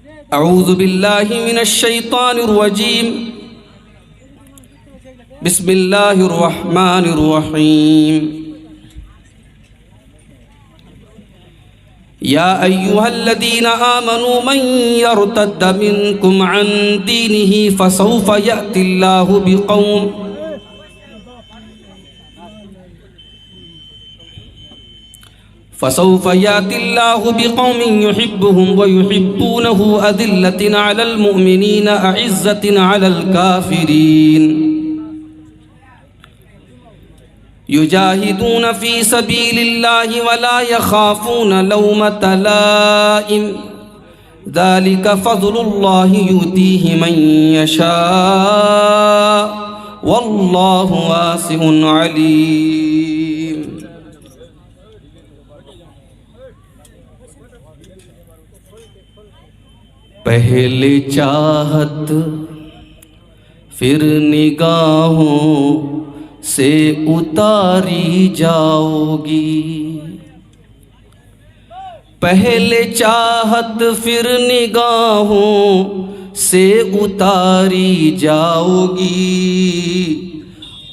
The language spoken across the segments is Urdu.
اعوذ باللہ من الشیطان الرجیم بسم اللہ الرحمن الرحیم یا ایہا الذین آمنوا من یرتد منکم عن دینہ فسوف یأتی اللہ بقوم يحبهم ويحبونه أذلة على المؤمنين أعزة على الكافرين يجاهدون في سبيل الله ولا يخافون لومة لائم ذلك فضل الله يؤتيه من يشاء والله واسع عليم. پہلے چاہت پھر نگاہوں سے اتاری جاؤ گی، پہلے چاہت پھر نگاہوں سے اتاری جاؤ گی،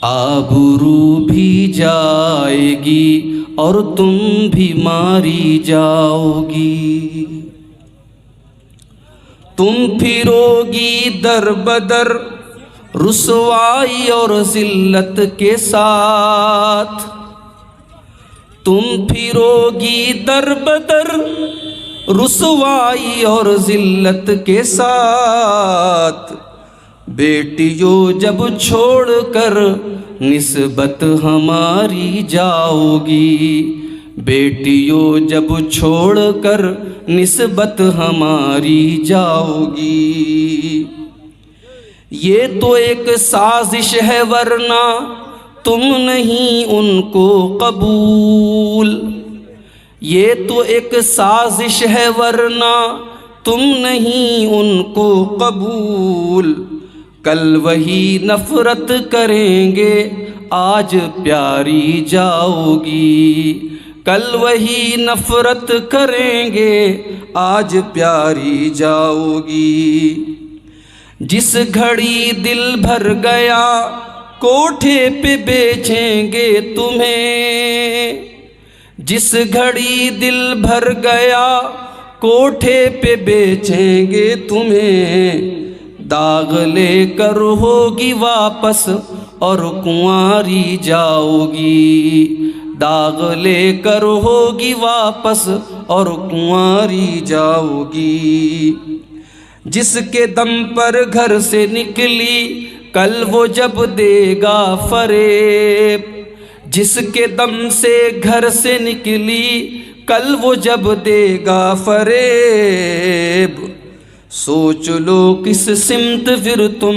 آبرو بھی جائے گی اور تم بھی ماری جاؤ گی. تم پھرو گی در بدر رسوائی اور ذلت کے ساتھ، تم پھرو گی در بدر رسوائی اور ذلت کے ساتھ، بیٹیوں جب چھوڑ کر نسبت ہماری جاؤ گی، بیٹیوں جب چھوڑ کر نسبت ہماری جاؤ گی. یہ تو ایک سازش ہے ورنہ تم نہیں ان کو قبول، یہ تو ایک سازش ہے ورنہ تم نہیں ان کو قبول. کل وہی نفرت کریں گے آج پیاری جاؤ گی، کل وہی نفرت کریں گے آج پیاری جاؤ گی. جس گھڑی دل بھر گیا کوٹھے پہ بیچیں گے تمہیں، جس گھڑی دل بھر گیا کوٹھے پہ بیچیں گے تمہیں، داغ لے کر ہوگی واپس اور کنواری جاؤ گی، داغ لے کر ہوگی واپس اور کنواری جاؤ گی. جس کے دم پر گھر سے نکلی کل وہ جب دے گا فریب، جس کے دم سے گھر سے نکلی کل وہ جب دے گا فریب. سوچ لو کس سمت پھر تم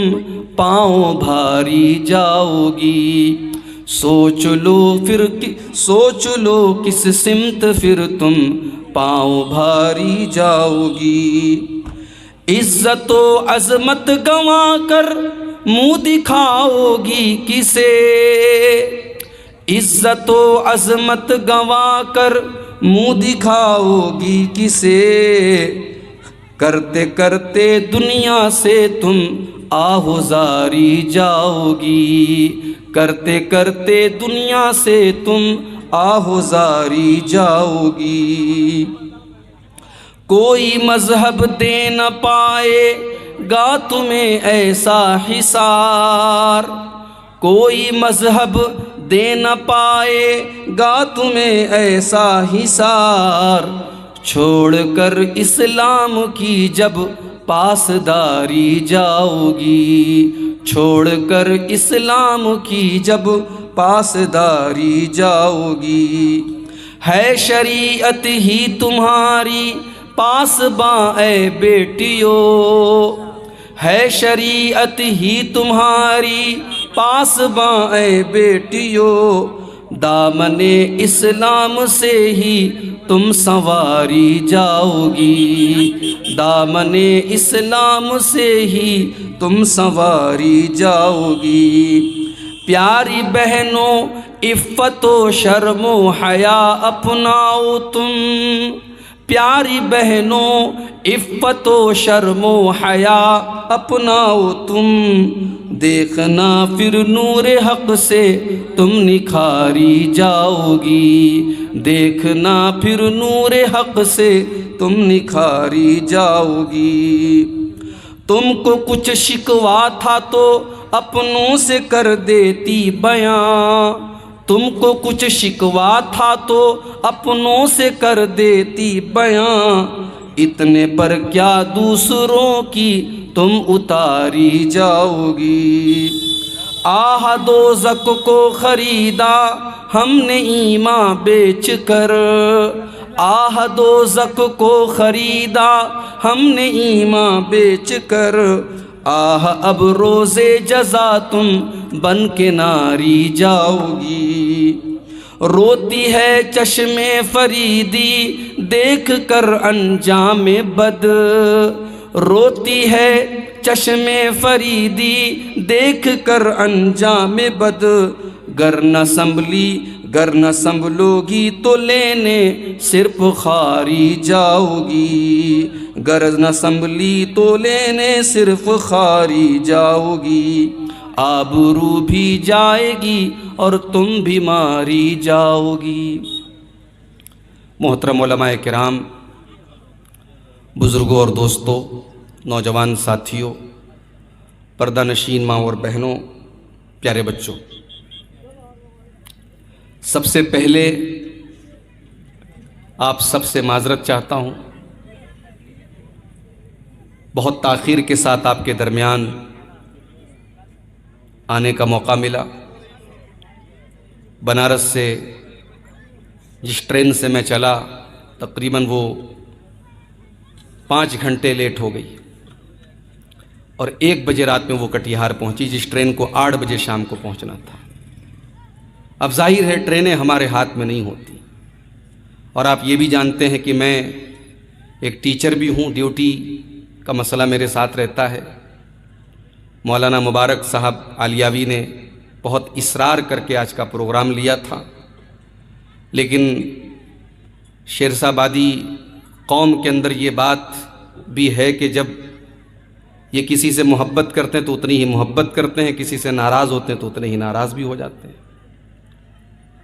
پاؤں بھاری جاؤ گی، سوچ لو کس سمت پھر تم پاؤں بھاری جاؤ گی. عزت و عظمت گنوا کر منہ دکھاؤ گی کسے، عزت و عظمت گنوا کر منہ دکھاؤ گی کسے، کرتے کرتے دنیا سے تم آہوزاری جاؤ گی، کرتے کرتے دنیا سے تم آہوزاری جاؤ گی. کوئی مذہب دے نہ پائے گا تمہیں ایسا حصار، کوئی مذہب دے نہ پائے گا تمہیں ایسا حصار، چھوڑ کر اسلام کی جب پاسداری جاؤ گی، چھوڑ کر اسلام کی جب پاسداری جاؤ گی. ہے شریعت ہی تمہاری پاسباں اے بیٹیو، ہے شریعت ہی تمہاری پاسباں اے بیٹیو، دامن اسلام سے ہی تم سنواری جاؤ گی، دامن اسلام سے ہی تم سنواری جاؤ گی. پیاری بہنوں عفت و شرم و حیا اپناؤ تم، پیاری بہنوں عفت و شرم و حیا اپناؤ تم، دیکھنا پھر نور حق سے تم نکھاری جاؤ گی، دیکھنا پھر نور حق سے تم نکھاری جاؤ گی۔ تم کو کچھ شکوا تھا تو اپنوں سے کر دیتی بیاں، تم کو کچھ شکوا تھا تو اپنوں سے کر دیتی بیاں، اتنے پر کیا دوسروں کی تم اتاری جاؤ گی۔ آہ دوزخ کو خریدا ہم نے ایمان بیچ کر، آہ دوزخ کو خریدا ہم نے ایمان بیچ کر، آہ اب روز جزا تم بن کے ناری جاؤ گی۔ روتی ہے چشم فریدی دیکھ کر انجام بد، روتی ہے چشم فریدی دیکھ کر انجام بد، گر نہ سنبھلو گی تو لینے صرف خاری جاؤ گی، گر نہ سنبھلی تو لینے صرف خاری جاؤ گی، آبرو بھی جائے گی اور تم بھی ماری جاؤ گی۔ محترم علماء کرام، بزرگوں اور دوستوں، نوجوان ساتھیوں، پردہ نشین ماں اور بہنوں، پیارے بچوں، سب سے پہلے آپ سب سے معذرت چاہتا ہوں، بہت تاخیر کے ساتھ آپ کے درمیان آنے کا موقع ملا۔ بنارس سے جس ٹرین سے میں چلا تقریباً وہ 5 گھنٹے لیٹ ہو گئی، اور 1 بجے رات میں وہ کٹیہار پہنچی جس ٹرین کو 8 بجے شام کو پہنچنا تھا۔ اب ظاہر ہے ٹرینیں ہمارے ہاتھ میں نہیں ہوتی، اور آپ یہ بھی جانتے ہیں کہ میں ایک ٹیچر بھی ہوں، ڈیوٹی کا مسئلہ میرے ساتھ رہتا ہے۔ مولانا مبارک صاحب عالیاوی نے بہت اصرار کر کے آج کا پروگرام لیا تھا، لیکن شیرسا آبادی قوم کے اندر یہ بات بھی ہے کہ جب یہ کسی سے محبت کرتے ہیں تو اتنی ہی محبت کرتے ہیں، کسی سے ناراض ہوتے ہیں تو اتنے ہی ناراض بھی ہو جاتے ہیں۔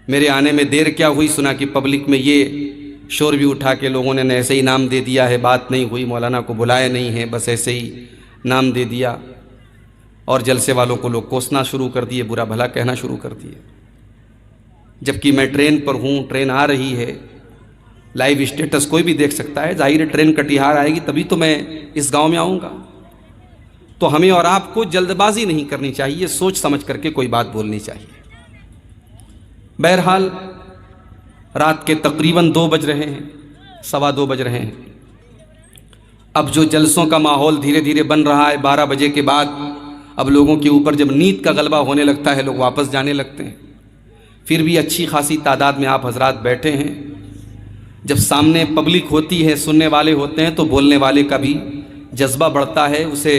میرے آنے میں دیر کیا ہوئی، سنا کہ پبلک میں یہ شور بھی اٹھا کہ لوگوں نے ایسے ہی نام دے دیا ہے، بات نہیں ہوئی، مولانا کو بلایا نہیں ہے، بس ایسے ہی نام دے دیا، اور جلسے والوں کو لوگ کوسنا شروع کر دیے، برا بھلا کہنا شروع کر دیے۔ جبکہ میں ٹرین پر ہوں، ٹرین آ رہی ہے، لائیو اسٹیٹس کوئی بھی دیکھ سکتا ہے، ظاہر ہے ٹرین کٹیہار آئے گی تبھی تو میں اس گاؤں میں آؤں گا۔ تو ہمیں اور آپ کو جلد بازی نہیں کرنی چاہیے، سوچ سمجھ کر کے کوئی بات بولنی چاہیے۔ بہرحال رات کے تقریباً 2 بج رہے ہیں، 2:15 بج رہے ہیں۔ اب جو جلسوں کا ماحول دھیرے دھیرے بن رہا ہے، 12 بجے کے بعد اب لوگوں کے اوپر جب نیند کا غلبہ ہونے لگتا ہے، لوگ واپس جانے لگتے ہیں۔ پھر بھی اچھی خاصی تعداد میں آپ حضرات بیٹھے ہیں۔ جب سامنے پبلک ہوتی ہے، سننے والے ہوتے ہیں، تو بولنے والے کا بھی جذبہ بڑھتا ہے، اسے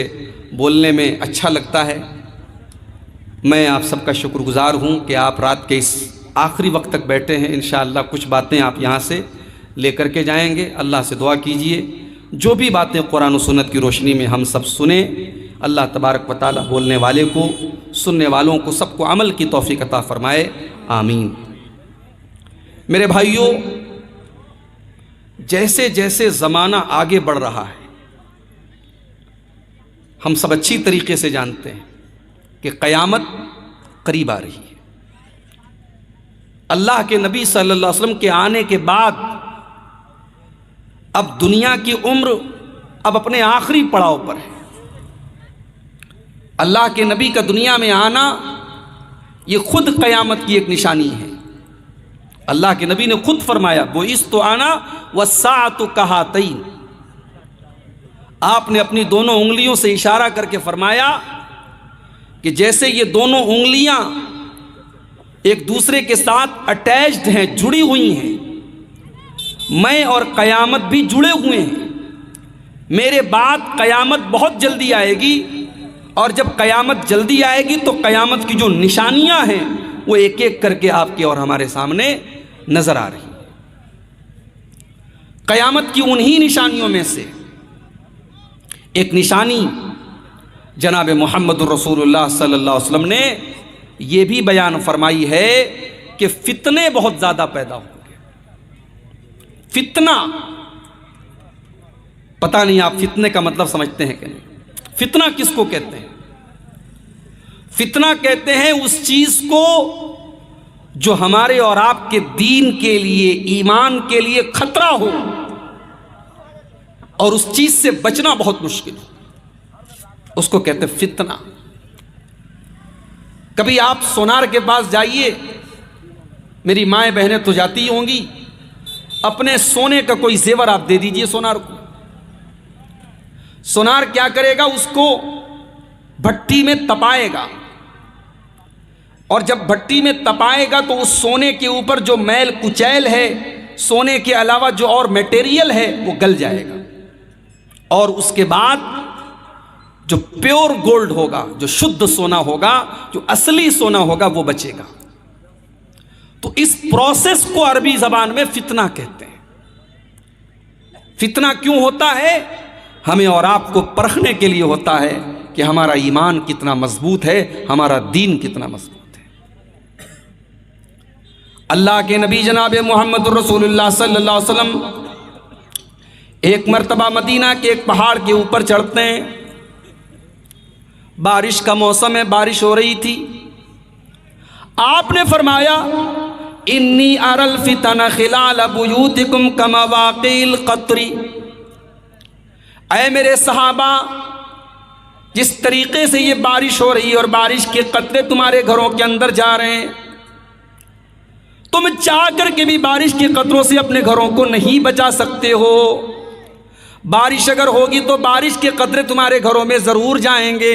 بولنے میں اچھا لگتا ہے۔ میں آپ سب کا شکر گزار ہوں کہ آپ رات کے اس آخری وقت تک بیٹھے ہیں۔ انشاءاللہ کچھ باتیں آپ یہاں سے لے کر کے جائیں گے۔ اللہ سے دعا کیجئے جو بھی باتیں قرآن و سنت کی روشنی میں ہم سب سنیں، اللہ تبارک و تعالی بولنے والے کو، سننے والوں کو، سب کو عمل کی توفیق عطا فرمائے، آمین۔ میرے بھائیوں، جیسے جیسے زمانہ آگے بڑھ رہا ہے، ہم سب اچھی طریقے سے جانتے ہیں کہ قیامت قریب آ رہی ہے۔ اللہ کے نبی صلی اللہ علیہ وسلم کے آنے کے بعد اب دنیا کی عمر اب اپنے آخری پڑاؤ پر ہے۔ اللہ کے نبی کا دنیا میں آنا یہ خود قیامت کی ایک نشانی ہے۔ اللہ کے نبی نے خود فرمایا، بُعِثْتُ أَنَا وَالسَّاعَةُ كَهَاتَيْنِ۔ آپ نے اپنی دونوں انگلیوں سے اشارہ کر کے فرمایا کہ جیسے یہ دونوں انگلیاں ایک دوسرے کے ساتھ اٹیچڈ ہیں، جڑی ہوئی ہیں، میں اور قیامت بھی جڑے ہوئے ہیں۔ میرے بعد قیامت بہت جلدی آئے گی، اور جب قیامت جلدی آئے گی تو قیامت کی جو نشانیاں ہیں وہ ایک ایک کر کے آپ کے اور ہمارے سامنے نظر آ رہی ہیں۔ قیامت کی انہی نشانیوں میں سے ایک نشانی جناب محمد الرسول اللہ صلی اللہ علیہ وسلم نے یہ بھی بیان فرمائی ہے کہ فتنے بہت زیادہ پیدا ہوں گے. فتنہ، پتہ نہیں آپ فتنے کا مطلب سمجھتے ہیں کہ نہیں؟ فتنہ کس کو کہتے ہیں؟ فتنہ کہتے ہیں اس چیز کو جو ہمارے اور آپ کے دین کے لیے، ایمان کے لیے خطرہ ہو اور اس چیز سے بچنا بہت مشکل ہو، اس کو کہتے ہیں فتنہ. کبھی آپ سونار کے پاس جائیے، میری مائیں بہنیں تو جاتی ہوں گی، اپنے سونے کا کوئی زیور آپ دے دیجئے سونار کو. سونار کیا کرے گا؟ اس کو بھٹی میں تپائے گا، اور جب بھٹی میں تپائے گا تو اس سونے کے اوپر جو میل کچیل ہے، سونے کے علاوہ جو اور میٹیریل ہے، وہ گل جائے گا، اور اس کے بعد جو پیور گولڈ ہوگا، جو شدھ سونا ہوگا، جو اصلی سونا ہوگا، وہ بچے گا. تو اس پروسیس کو عربی زبان میں فتنہ کہتے ہیں. فتنہ کیوں ہوتا ہے؟ ہمیں اور آپ کو پرکھنے کے لیے ہوتا ہے کہ ہمارا ایمان کتنا مضبوط ہے، ہمارا دین کتنا مضبوط ہے. اللہ کے نبی جناب محمد الرسول اللہ صلی اللہ علیہ وسلم ایک مرتبہ مدینہ کے ایک پہاڑ کے اوپر چڑھتے ہیں. بارش کا موسم ہے، بارش ہو رہی تھی. آپ نے فرمایا انی اری الفتن خلال بیوتکم کمواقع القطر. اے میرے صحابہ، جس طریقے سے یہ بارش ہو رہی ہے اور بارش کے قطرے تمہارے گھروں کے اندر جا رہے ہیں، تم چاہ کر کے بھی بارش کے قطروں سے اپنے گھروں کو نہیں بچا سکتے ہو. بارش اگر ہوگی تو بارش کے قطرے تمہارے گھروں میں ضرور جائیں گے.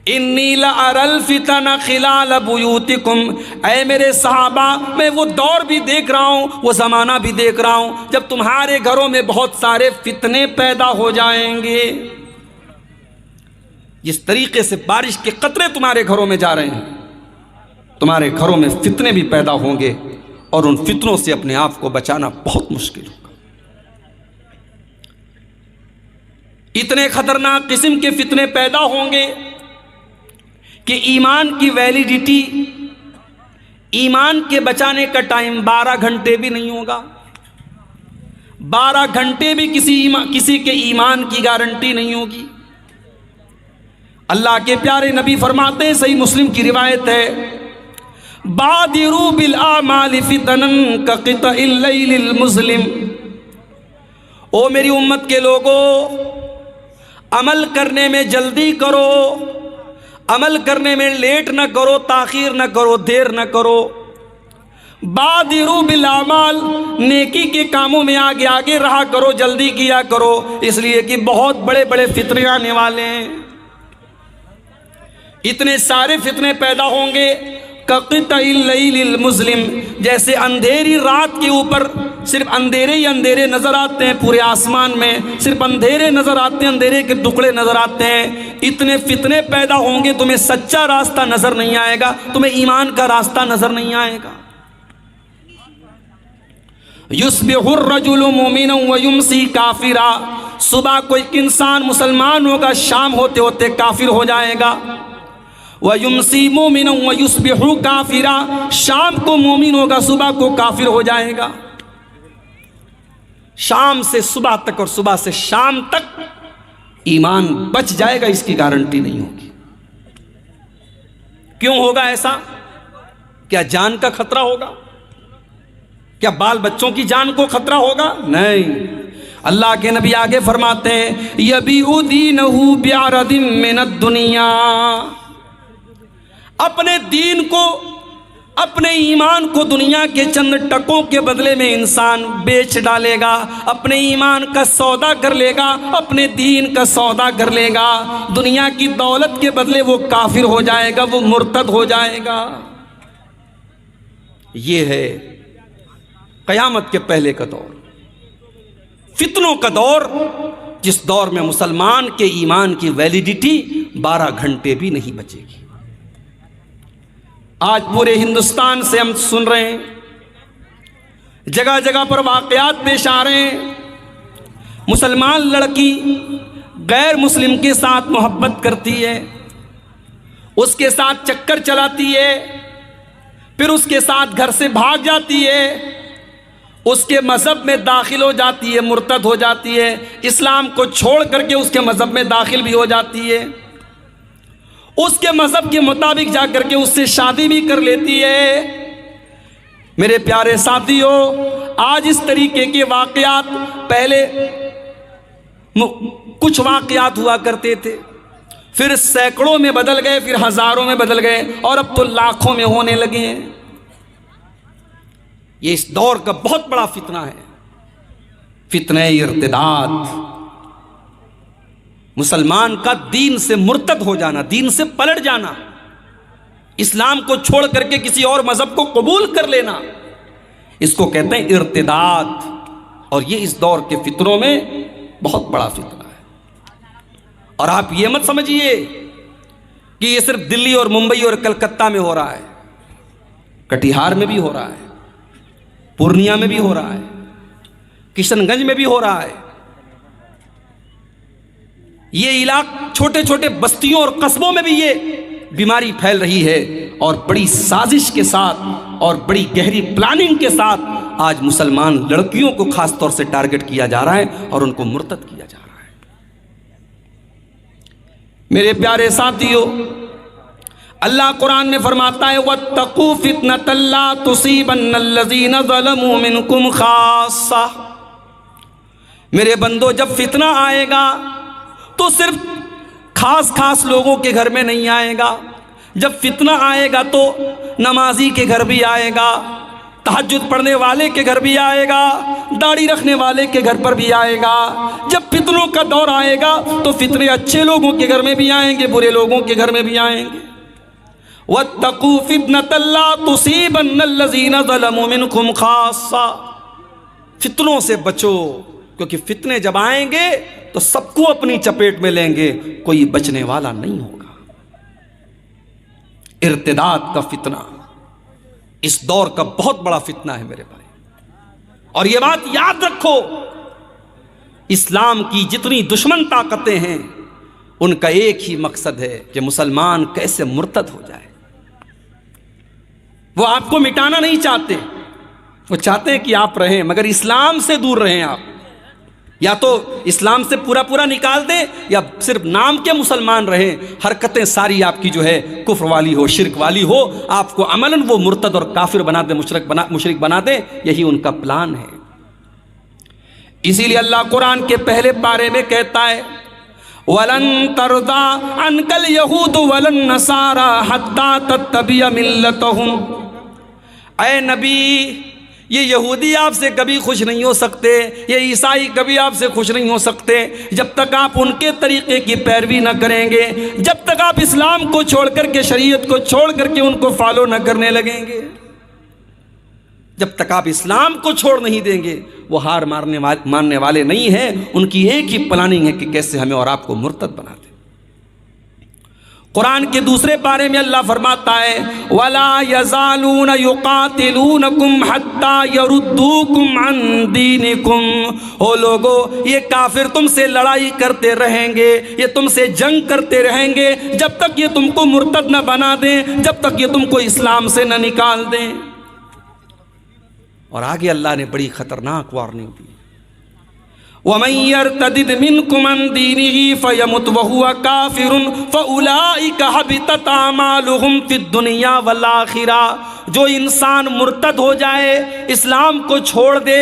انی لأری الفتن خلال بیوتکم. اے میرے صحابہ، میں وہ دور بھی دیکھ رہا ہوں، وہ زمانہ بھی دیکھ رہا ہوں جب تمہارے گھروں میں بہت سارے فتنے پیدا ہو جائیں گے. جس طریقے سے بارش کے قطرے تمہارے گھروں میں جا رہے ہیں، تمہارے گھروں میں فتنے بھی پیدا ہوں گے، اور ان فتنوں سے اپنے آپ کو بچانا بہت مشکل ہوگا. اتنے خطرناک قسم کے فتنے پیدا ہوں گے کہ ایمان کی ویلیڈیٹی، ایمان کے بچانے کا ٹائم 12 گھنٹے بھی نہیں ہوگا. 12 گھنٹے بھی کسی کے ایمان کی گارنٹی نہیں ہوگی. اللہ کے پیارے نبی فرماتے ہیں، صحیح مسلم کی روایت ہے، بادروا بالاعمال فتنا کقطع اللیل المظلم. او میری امت کے لوگوں، عمل کرنے میں جلدی کرو، عمل کرنے میں لیٹ نہ کرو، تاخیر نہ کرو، دیر نہ کرو. بادروا بالاعمال، نیکی کے کاموں میں آگے آگے رہا کرو، جلدی کیا کرو، اس لیے کہ بہت بڑے بڑے فتنے آنے والے ہیں. اتنے سارے فتنے پیدا ہوں گے کقطع اللیل المظلم، جیسے اندھیری رات کے اوپر صرف اندھیرے ہی اندھیرے نظر آتے ہیں، پورے آسمان میں صرف اندھیرے نظر آتے ہیں، اندھیرے کے ٹکڑے نظر آتے ہیں. اتنے فتنے پیدا ہوں گے، تمہیں سچا راستہ نظر نہیں آئے گا، تمہیں ایمان کا راستہ نظر نہیں آئے گا. یصبح الرجل مؤمنا ویمسی کافرا. صبح کو ایک انسان مسلمان ہوگا، شام ہوتے ہوتے کافر ہو جائے گا. وَيُمْسِي مُؤْمِنًا وَيُصْبِحُ كَافِرًا. شام کو مومن ہوگا، صبح کو کافر ہو جائے گا. شام سے صبح تک اور صبح سے شام تک ایمان بچ جائے گا، اس کی گارنٹی نہیں ہوگی. کیوں ہوگا ایسا؟ کیا جان کا خطرہ ہوگا؟ کیا بال بچوں کی جان کو خطرہ ہوگا؟ نہیں. اللہ کے نبی آگے فرماتے ہیں یبیع دینہ بعرض من الدنیا. اپنے دین کو، اپنے ایمان کو دنیا کے چند ٹکوں کے بدلے میں انسان بیچ ڈالے گا. اپنے ایمان کا سودا کر لے گا، اپنے دین کا سودا کر لے گا. دنیا کی دولت کے بدلے وہ کافر ہو جائے گا، وہ مرتد ہو جائے گا. یہ ہے قیامت کے پہلے کا دور، فتنوں کا دور، جس دور میں مسلمان کے ایمان کی ویلیڈیٹی 12 گھنٹے بھی نہیں بچے گی. آج پورے ہندوستان سے ہم سن رہے ہیں جگہ جگہ پر واقعات پیش آ رہے ہیں. مسلمان لڑکی غیر مسلم کے ساتھ محبت کرتی ہے، اس کے ساتھ چکر چلاتی ہے، پھر اس کے ساتھ گھر سے بھاگ جاتی ہے، اس کے مذہب میں داخل ہو جاتی ہے، مرتد ہو جاتی ہے، اسلام کو چھوڑ کر کے اس کے مذہب میں داخل بھی ہو جاتی ہے، اس کے مذہب کے مطابق جا کر کے اس سے شادی بھی کر لیتی ہے. میرے پیارے ساتھیو، آج اس طریقے کے واقعات، پہلے کچھ واقعات ہوا کرتے تھے، پھر سینکڑوں میں بدل گئے، پھر ہزاروں میں بدل گئے، اور اب تو لاکھوں میں ہونے لگے ہیں. یہ اس دور کا بہت بڑا فتنہ ہے، فتنہ ارتداد. مسلمان کا دین سے مرتد ہو جانا، دین سے پلٹ جانا، اسلام کو چھوڑ کر کے کسی اور مذہب کو قبول کر لینا، اس کو کہتے ہیں ارتداد. اور یہ اس دور کے فتنوں میں بہت بڑا فتنہ ہے. اور آپ یہ مت سمجھیے کہ یہ صرف دلی اور ممبئی اور کلکتہ میں ہو رہا ہے، کٹیہار میں بھی ہو رہا ہے، پورنیہ میں بھی ہو رہا ہے، کشن گنج میں بھی ہو رہا ہے. یہ علاقے چھوٹے چھوٹے بستیوں اور قصبوں میں بھی یہ بیماری پھیل رہی ہے، اور بڑی سازش کے ساتھ اور بڑی گہری پلاننگ کے ساتھ آج مسلمان لڑکیوں کو خاص طور سے ٹارگٹ کیا جا رہا ہے اور ان کو مرتد کیا جا رہا ہے. میرے پیارے ساتھیو، اللہ قرآن میں فرماتا ہے وَاتَّقُوا فِتْنَةً لَا تُصِيبَنَّ الَّذِينَ ظَلَمُوا مِنْكُمْ خَاصَّةً. میرے بندو، جب فتنہ آئے گا تو صرف خاص لوگوں کے گھر میں نہیں آئے گا. جب فتنہ آئے گا تو نمازی کے گھر بھی آئے گا، تہجد پڑھنے والے کے گھر بھی آئے گا، داڑھی رکھنے والے کے گھر پر بھی آئے گا. جب فتنوں کا دور آئے گا تو فتنے اچھے لوگوں کے گھر میں بھی آئیں گے، برے لوگوں کے گھر میں بھی آئیں گے. وَاتَّقُوا فِتْنَةً لَا تُصِيبَنَّ الَّذِينَ ظَلَمُوا مِنْكُمْ خَاصَّةً. فتنوں سے بچو، کیونکہ فتنے جب آئیں گے تو سب کو اپنی چپیٹ میں لیں گے، کوئی بچنے والا نہیں ہوگا. ارتداد کا فتنہ اس دور کا بہت بڑا فتنہ ہے میرے بھائی. اور یہ بات یاد رکھو، اسلام کی جتنی دشمن طاقتیں ہیں ان کا ایک ہی مقصد ہے کہ مسلمان کیسے مرتد ہو جائے. وہ آپ کو مٹانا نہیں چاہتے، وہ چاہتے ہیں کہ آپ رہیں مگر اسلام سے دور رہیں. آپ یا تو اسلام سے پورا نکال دیں یا صرف نام کے مسلمان رہیں، حرکتیں ساری آپ کی جو ہے کفر والی ہو، شرک والی ہو، آپ کو عملاً وہ مرتد اور کافر بنا دیں، مشرک بنا دیں. یہی ان کا پلان ہے. اسی لیے اللہ قرآن کے پہلے پارے میں کہتا ہے وَلَن تَرْضَىٰ عَنْكَ الْيَهُودُ وَلَا النَّصَارَىٰ حَتَّىٰ تَتَّبِعَ مِلَّتَهُمْ. اے نبی، یہ یہودی آپ سے کبھی خوش نہیں ہو سکتے، یہ عیسائی کبھی آپ سے خوش نہیں ہو سکتے جب تک آپ ان کے طریقے کی پیروی نہ کریں گے، جب تک آپ اسلام کو چھوڑ کر کے، شریعت کو چھوڑ کر کے ان کو فالو نہ کرنے لگیں گے. جب تک آپ اسلام کو چھوڑ نہیں دیں گے، وہ ہار ماننے والے نہیں ہیں. ان کی ایک ہی پلاننگ ہے کہ کیسے ہمیں اور آپ کو مرتد بنا دیں. قرآن کے دوسرے پارے میں اللہ فرماتا ہے وَلَا يَزَالُونَ يُقَاتِلُونَكُمْ حَتَّى يَرُدُّوكُمْ عَنْ دِينِكُمْ. او لوگو، یہ کافر تم سے لڑائی کرتے رہیں گے، یہ تم سے جنگ کرتے رہیں گے جب تک یہ تم کو مرتد نہ بنا دیں، جب تک یہ تم کو اسلام سے نہ نکال دیں. اور آگے اللہ نے بڑی خطرناک وارننگ دی وَمَن يَرْتَدِدْ مِنْكُمْ عَنْ دِينِهِ فَيَمُتْ وَهُوَ كَافِرٌ فَأُولَئِكَ حَبِطَتْ أَعْمَالُهُمْ فِي الدُّنْيَا وَالْآخِرَةِ. جو انسان مرتد ہو جائے، اسلام کو چھوڑ دے،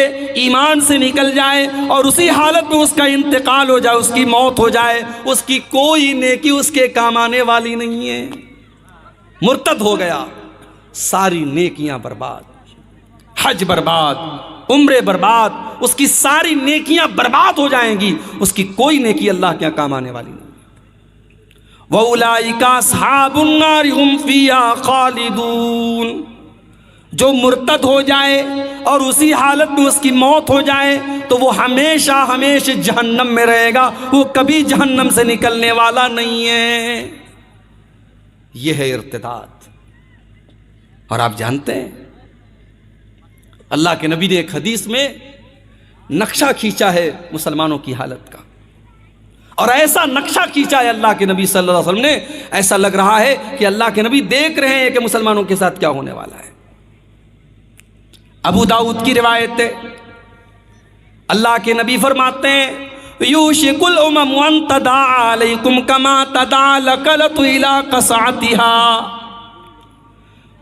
ایمان سے نکل جائے اور اسی حالت میں اس کا انتقال ہو جائے، اس کی موت ہو جائے، اس کی کوئی نیکی اس کے کام آنے والی نہیں ہے. مرتد ہو گیا، ساری نیکیاں برباد، حج برباد، عمرے برباد، اس کی ساری نیکیاں برباد ہو جائیں گی، اس کی کوئی نیکی اللہ کے کام آنے والی نہیں. وَأُولَئِكَ أَصْحَابُ النَّارِ هُمْ فِيهَا خَالِدُونَ. جو مرتد ہو جائے اور اسی حالت میں اس کی موت ہو جائے تو وہ ہمیشہ جہنم میں رہے گا، وہ کبھی جہنم سے نکلنے والا نہیں ہے. یہ ہے ارتداد. اور آپ جانتے ہیں اللہ کے نبی نے ایک حدیث میں نقشہ کھینچا ہے مسلمانوں کی حالت کا، اور ایسا نقشہ کھینچا ہے اللہ کے نبی صلی اللہ علیہ وسلم نے، ایسا لگ رہا ہے کہ اللہ کے نبی دیکھ رہے ہیں کہ مسلمانوں کے ساتھ کیا ہونے والا ہے۔ ابو داؤد کی روایت ہے، اللہ کے نبی فرماتے ہیں یوشک الامم ان تداعی علیکم کما تداعی لکلۃ الی قصعتها،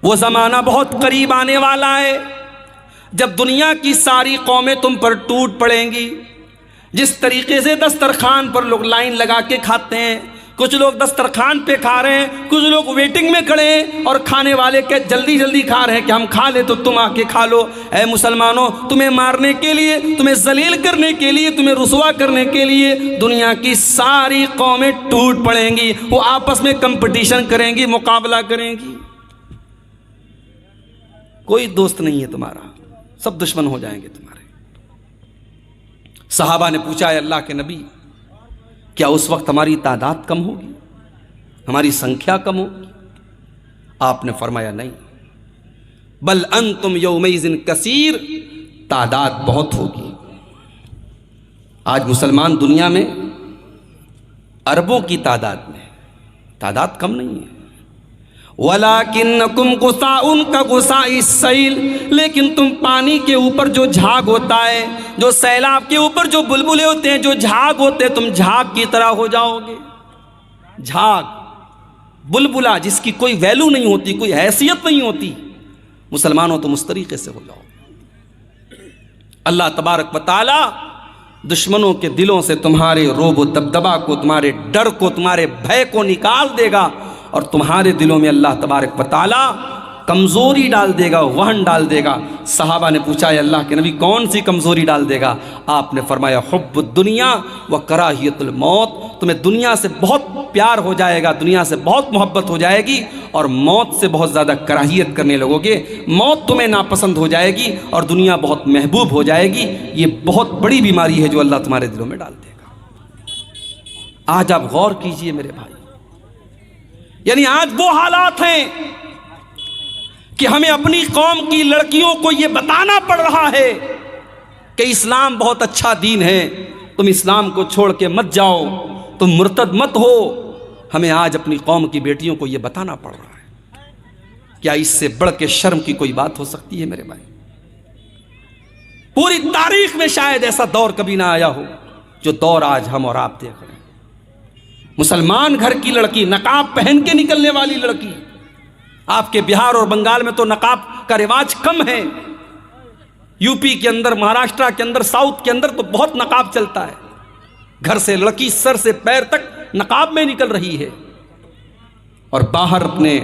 وہ زمانہ بہت قریب آنے والا ہے جب دنیا کی ساری قومیں تم پر ٹوٹ پڑیں گی۔ جس طریقے سے دسترخوان پر لوگ لائن لگا کے کھاتے ہیں، کچھ لوگ دسترخوان پہ کھا رہے ہیں، کچھ لوگ ویٹنگ میں کھڑے ہیں، اور کھانے والے کہ جلدی جلدی کھا رہے ہیں کہ ہم کھا لیں تو تم آ کے کھا لو۔ اے مسلمانوں، تمہیں مارنے کے لیے، تمہیں ذلیل کرنے کے لیے، تمہیں رسوا کرنے کے لیے دنیا کی ساری قومیں ٹوٹ پڑیں گی، وہ آپس میں کمپٹیشن کریں گی، مقابلہ کریں گی، کوئی دوست نہیں ہے تمہارا، سب دشمن ہو جائیں گے تمہارے۔ صحابہ نے پوچھا ہے اللہ کے نبی، کیا اس وقت ہماری تعداد کم ہوگی، ہماری سنکھیا کم ہوگی؟ آپ نے فرمایا نہیں، بل انتم یومئذ کثیر، تعداد بہت ہوگی۔ آج مسلمان دنیا میں اربوں کی تعداد میں، تعداد کم نہیں ہے۔ وَلَكِنَّكُمْ غُثَاءٌ كَغُثَاءِ السَّيْلِ، لیکن تم پانی کے اوپر جو جھاگ ہوتا ہے، جو سیلاب کے اوپر جو بلبلے ہوتے ہیں، جو جھاگ ہوتے ہیں، تم جھاگ کی طرح ہو جاؤ گے۔ جھاگ، بلبلا جس کی کوئی ویلو نہیں ہوتی، کوئی حیثیت نہیں ہوتی، مسلمانوں تم اس طریقے سے ہو جاؤ۔ اللہ تبارک و تعالی دشمنوں کے دلوں سے تمہارے روب و دبدبا کو، تمہارے ڈر کو، تمہارے بھے کو نکال دے گا، اور تمہارے دلوں میں اللہ تبارک و تعالی کمزوری ڈال دے گا، وہن ڈال دے گا۔ صحابہ نے پوچھا ہے اللہ کے نبی کون سی کمزوری ڈال دے گا؟ آپ نے فرمایا حب الدنیا و کراہیت الموت، تمہیں دنیا سے بہت پیار ہو جائے گا، دنیا سے بہت محبت ہو جائے گی، اور موت سے بہت زیادہ کراہیت کرنے لگو گے۔ موت تمہیں ناپسند ہو جائے گی اور دنیا بہت محبوب ہو جائے گی۔ یہ بہت بڑی بیماری ہے جو اللہ تمہارے دلوں میں ڈال دے گا۔ آج آپ غور کیجئے میرے بھائی، یعنی آج وہ حالات ہیں کہ ہمیں اپنی قوم کی لڑکیوں کو یہ بتانا پڑ رہا ہے کہ اسلام بہت اچھا دین ہے، تم اسلام کو چھوڑ کے مت جاؤ، تم مرتد مت ہو۔ ہمیں آج اپنی قوم کی بیٹیوں کو یہ بتانا پڑ رہا ہے۔ کیا اس سے بڑھ کے شرم کی کوئی بات ہو سکتی ہے میرے بھائی؟ پوری تاریخ میں شاید ایسا دور کبھی نہ آیا ہو جو دور آج ہم اور آپ دیکھ رہے ہیں۔ مسلمان گھر کی لڑکی، نقاب پہن کے نکلنے والی لڑکی، آپ کے بہار اور بنگال میں تو نقاب کا رواج کم ہے، یو پی کے اندر، مہاراشٹرا کے اندر، ساؤتھ کے اندر تو بہت نقاب چلتا ہے۔ گھر سے لڑکی سر سے پیر تک نقاب میں نکل رہی ہے، اور باہر اپنے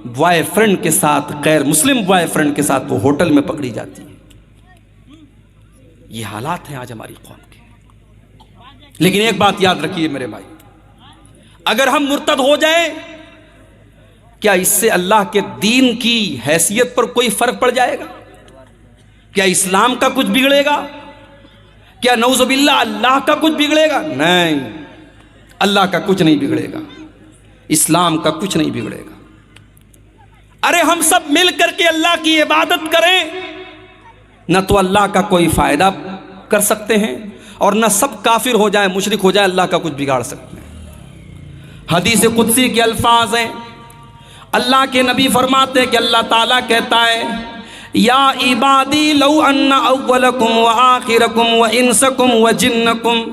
بوائے فرینڈ کے ساتھ، غیر مسلم بوائے فرینڈ کے ساتھ وہ ہوٹل میں پکڑی جاتی ہے۔ یہ حالات ہیں آج ہماری قوم کے۔ لیکن ایک بات یاد رکھیے میرے بھائی، اگر ہم مرتد ہو جائیں، کیا اس سے اللہ کے دین کی حیثیت پر کوئی فرق پڑ جائے گا؟ کیا اسلام کا کچھ بگڑے گا؟ کیا نعوذ باللہ اللہ کا کچھ بگڑے گا؟ نہیں، اللہ کا کچھ نہیں بگڑے گا، اسلام کا کچھ نہیں بگڑے گا۔ ارے ہم سب مل کر کے اللہ کی عبادت کریں، نہ تو اللہ کا کوئی فائدہ کر سکتے ہیں، اور نہ سب کافر ہو جائیں، مشرک ہو جائیں، اللہ کا کچھ بگاڑ سکتے ہیں۔ حدیث قدسی کے الفاظ ہیں، اللہ کے نبی فرماتے ہیں کہ اللہ تعالیٰ کہتا ہے یا عبادی لو ان اولکم و آخرکم و انسکم و جنکم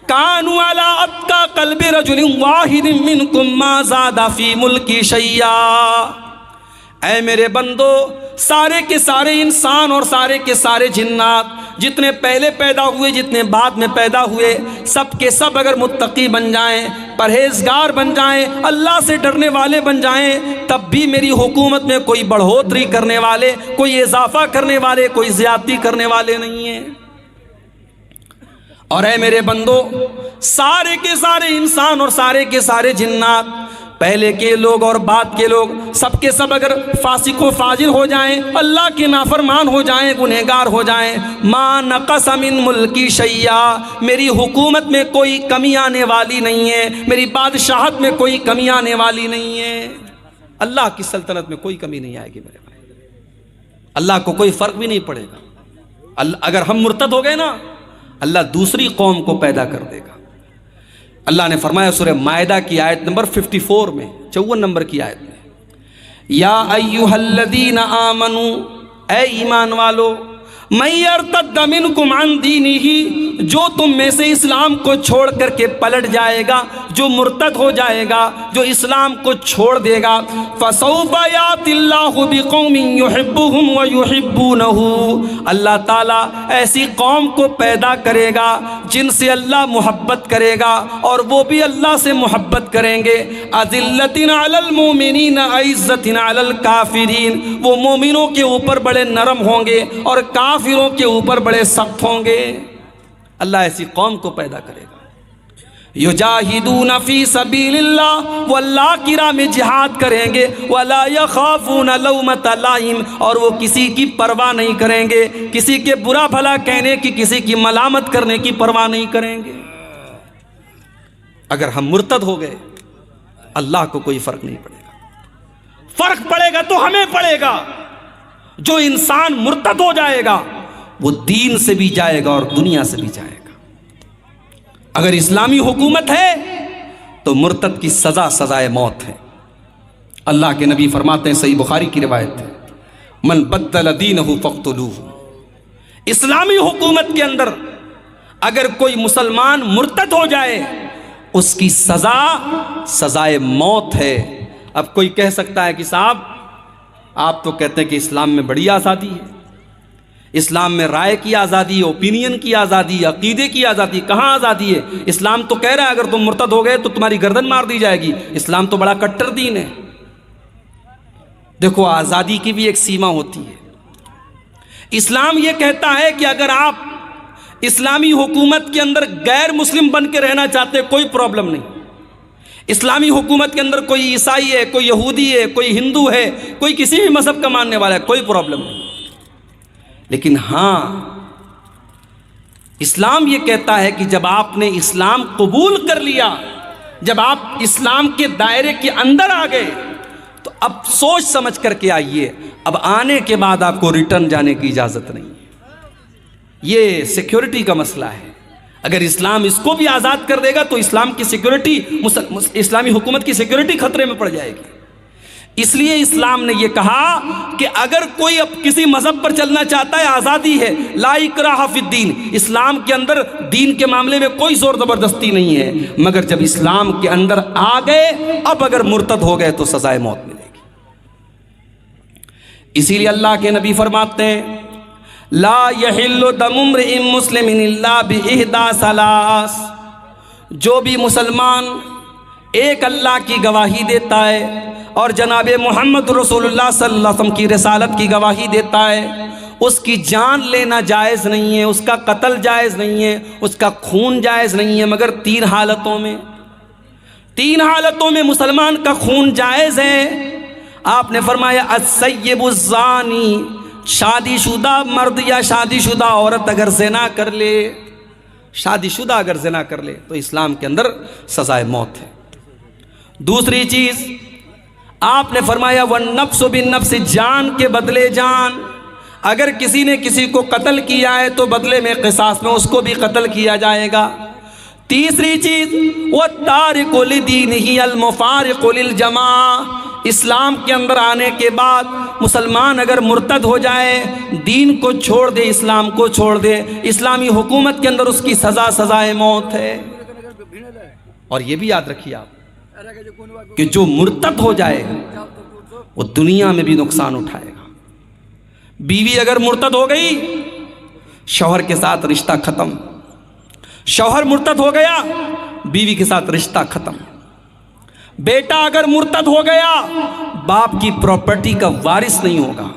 کانوا علی اتقی قلب رجل واحد منکم ما زاد فی ملکی شیئا۔ اے میرے بندو، سارے کے سارے انسان اور سارے کے سارے جنات، جتنے پہلے پیدا ہوئے، جتنے بعد میں پیدا ہوئے، سب کے سب اگر متقی بن جائیں، پرہیزگار بن جائیں، اللہ سے ڈرنے والے بن جائیں، تب بھی میری حکومت میں کوئی بڑھوتری کرنے والے، کوئی اضافہ کرنے والے، کوئی زیادتی کرنے والے نہیں ہیں۔ اور اے میرے بندو، سارے کے سارے انسان اور سارے کے سارے جنات، پہلے کے لوگ اور بعد کے لوگ، سب کے سب اگر فاسق و فاجر ہو جائیں، اللہ کے نافرمان ہو جائیں، گنہگار ہو جائیں، ما نقص من ملکی شیئا، میری حکومت میں کوئی کمی آنے والی نہیں ہے، میری بادشاہت میں کوئی کمی آنے والی نہیں ہے۔ اللہ کی سلطنت میں کوئی کمی نہیں آئے گی میرے بھائی، اللہ کو کوئی فرق بھی نہیں پڑے گا۔ اگر ہم مرتد ہو گئے نا، اللہ دوسری قوم کو پیدا کر دے گا۔ اللہ نے فرمایا سورہ مائدہ کی آیت نمبر 54 میں، 54 نمبر کی آیت میں، یا ایھا الذین آمنوا، اے ایمان والو، من یرتد منکم عن دینہ، جو تم میں سے اسلام کو چھوڑ کر کے پلٹ جائے گا، جو مرتد ہو جائے گا، جو اسلام کو چھوڑ دے گا، فسوف یأتی اللہ بقوم یحبہم ویحبونہ، اللہ تعالیٰ ایسی قوم کو پیدا کرے گا جن سے اللہ محبت کرے گا اور وہ بھی اللہ سے محبت کریں گے۔ اذلۃ علی المؤمنین عزۃ علی الکافرین، وہ مومنوں کے اوپر بڑے نرم ہوں گے اور کافروں کے اوپر بڑے سخت ہوں گے۔ اللہ ایسی قوم کو پیدا کرے گا۔ یجاہدون فی سبیل اللہ، وہ اللہ کی راہ میں جہاد کریں گے، ولا یخافون لومۃ لائم، اور وہ کسی کی پرواہ نہیں کریں گے، کسی کے برا بھلا کہنے کی، کسی کی ملامت کرنے کی پرواہ نہیں کریں گے۔ اگر ہم مرتد ہو گئے، اللہ کو کوئی فرق نہیں پڑے گا۔ فرق پڑے گا تو ہمیں پڑے گا۔ جو انسان مرتد ہو جائے گا وہ دین سے بھی جائے گا اور دنیا سے بھی جائے گا۔ اگر اسلامی حکومت ہے تو مرتد کی سزا سزائے موت ہے۔ اللہ کے نبی فرماتے ہیں، صحیح بخاری کی روایت ہے، من بدل دینہ فاقتلوہ۔ اسلامی حکومت کے اندر اگر کوئی مسلمان مرتد ہو جائے، اس کی سزا سزائے موت ہے۔ اب کوئی کہہ سکتا ہے کہ صاحب آپ تو کہتے ہیں کہ اسلام میں بڑی آزادی ہے، اسلام میں رائے کی آزادی، اوپینین کی آزادی، عقیدے کی آزادی۔ کہاں آزادی ہے؟ اسلام تو کہہ رہا ہے اگر تم مرتد ہو گئے تو تمہاری گردن مار دی جائے گی۔ اسلام تو بڑا کٹر دین ہے۔ دیکھو، آزادی کی بھی ایک سیما ہوتی ہے۔ اسلام یہ کہتا ہے کہ اگر آپ اسلامی حکومت کے اندر غیر مسلم بن کے رہنا چاہتے، کوئی پرابلم نہیں۔ اسلامی حکومت کے اندر کوئی عیسائی ہے، کوئی یہودی ہے، کوئی ہندو ہے، کوئی کسی بھی مذہب کا ماننے والا ہے، کوئی پرابلم نہیں۔ لیکن ہاں، اسلام یہ کہتا ہے کہ جب آپ نے اسلام قبول کر لیا، جب آپ اسلام کے دائرے کے اندر آ گئے، تو اب سوچ سمجھ کر کے آئیے۔ اب آنے کے بعد آپ کو ریٹرن جانے کی اجازت نہیں۔ یہ سیکیورٹی کا مسئلہ ہے۔ اگر اسلام اس کو بھی آزاد کر دے گا تو اسلام کی سیکیورٹی، اسلامی حکومت کی سیکیورٹی خطرے میں پڑ جائے گی۔ اس لیے اسلام نے یہ کہا کہ اگر کوئی اب کسی مذہب پر چلنا چاہتا ہے، آزادی ہے، لا اکراہ فی الدین۔ اسلام کے اندر دین کے معاملے میں کوئی زور زبردستی نہیں ہے، مگر جب اسلام کے اندر آ گئے، اب اگر مرتد ہو گئے تو سزائے موت ملے گی۔ اسی لیے اللہ کے نبی فرماتے ہیں، لا یحل دم امرئ مسلم الا باحدی ثلاث، جو بھی مسلمان ایک اللہ کی گواہی دیتا ہے اور جناب محمد رسول اللہ صلی اللہ علیہ وسلم کی رسالت کی گواہی دیتا ہے، اس کی جان لینا جائز نہیں ہے، اس کا قتل جائز نہیں ہے، اس کا خون جائز نہیں ہے، مگر تین حالتوں میں۔ تین حالتوں میں مسلمان کا خون جائز ہے۔ آپ نے فرمایا السیب الزانی، شادی شدہ مرد یا شادی شدہ عورت اگر زنا کر لے، شادی شدہ اگر زنا کر لے تو اسلام کے اندر سزائے موت ہے۔ دوسری چیز آپ نے فرمایا والنفس بالنفس، جان کے بدلے جان، اگر کسی نے کسی کو قتل کیا ہے تو بدلے میں قصاص میں اس کو بھی قتل کیا جائے گا۔ تیسری چیز والتارک لدینہ المفارق للجماعہ، اسلام کے اندر آنے کے بعد مسلمان اگر مرتد ہو جائے، دین کو چھوڑ دے، اسلام کو چھوڑ دے، اسلامی حکومت کے اندر اس کی سزا سزائے موت ہے۔ اور یہ بھی یاد رکھیے آپ کہ جو مرتد ہو جائے وہ دنیا میں بھی نقصان اٹھائے گا۔ بیوی اگر مرتد ہو گئی، شوہر کے ساتھ رشتہ ختم۔ شوہر مرتد ہو گیا، بیوی کے ساتھ رشتہ ختم۔ بیٹا اگر مرتد ہو گیا، باپ کی پراپرٹی کا وارث نہیں ہوگا۔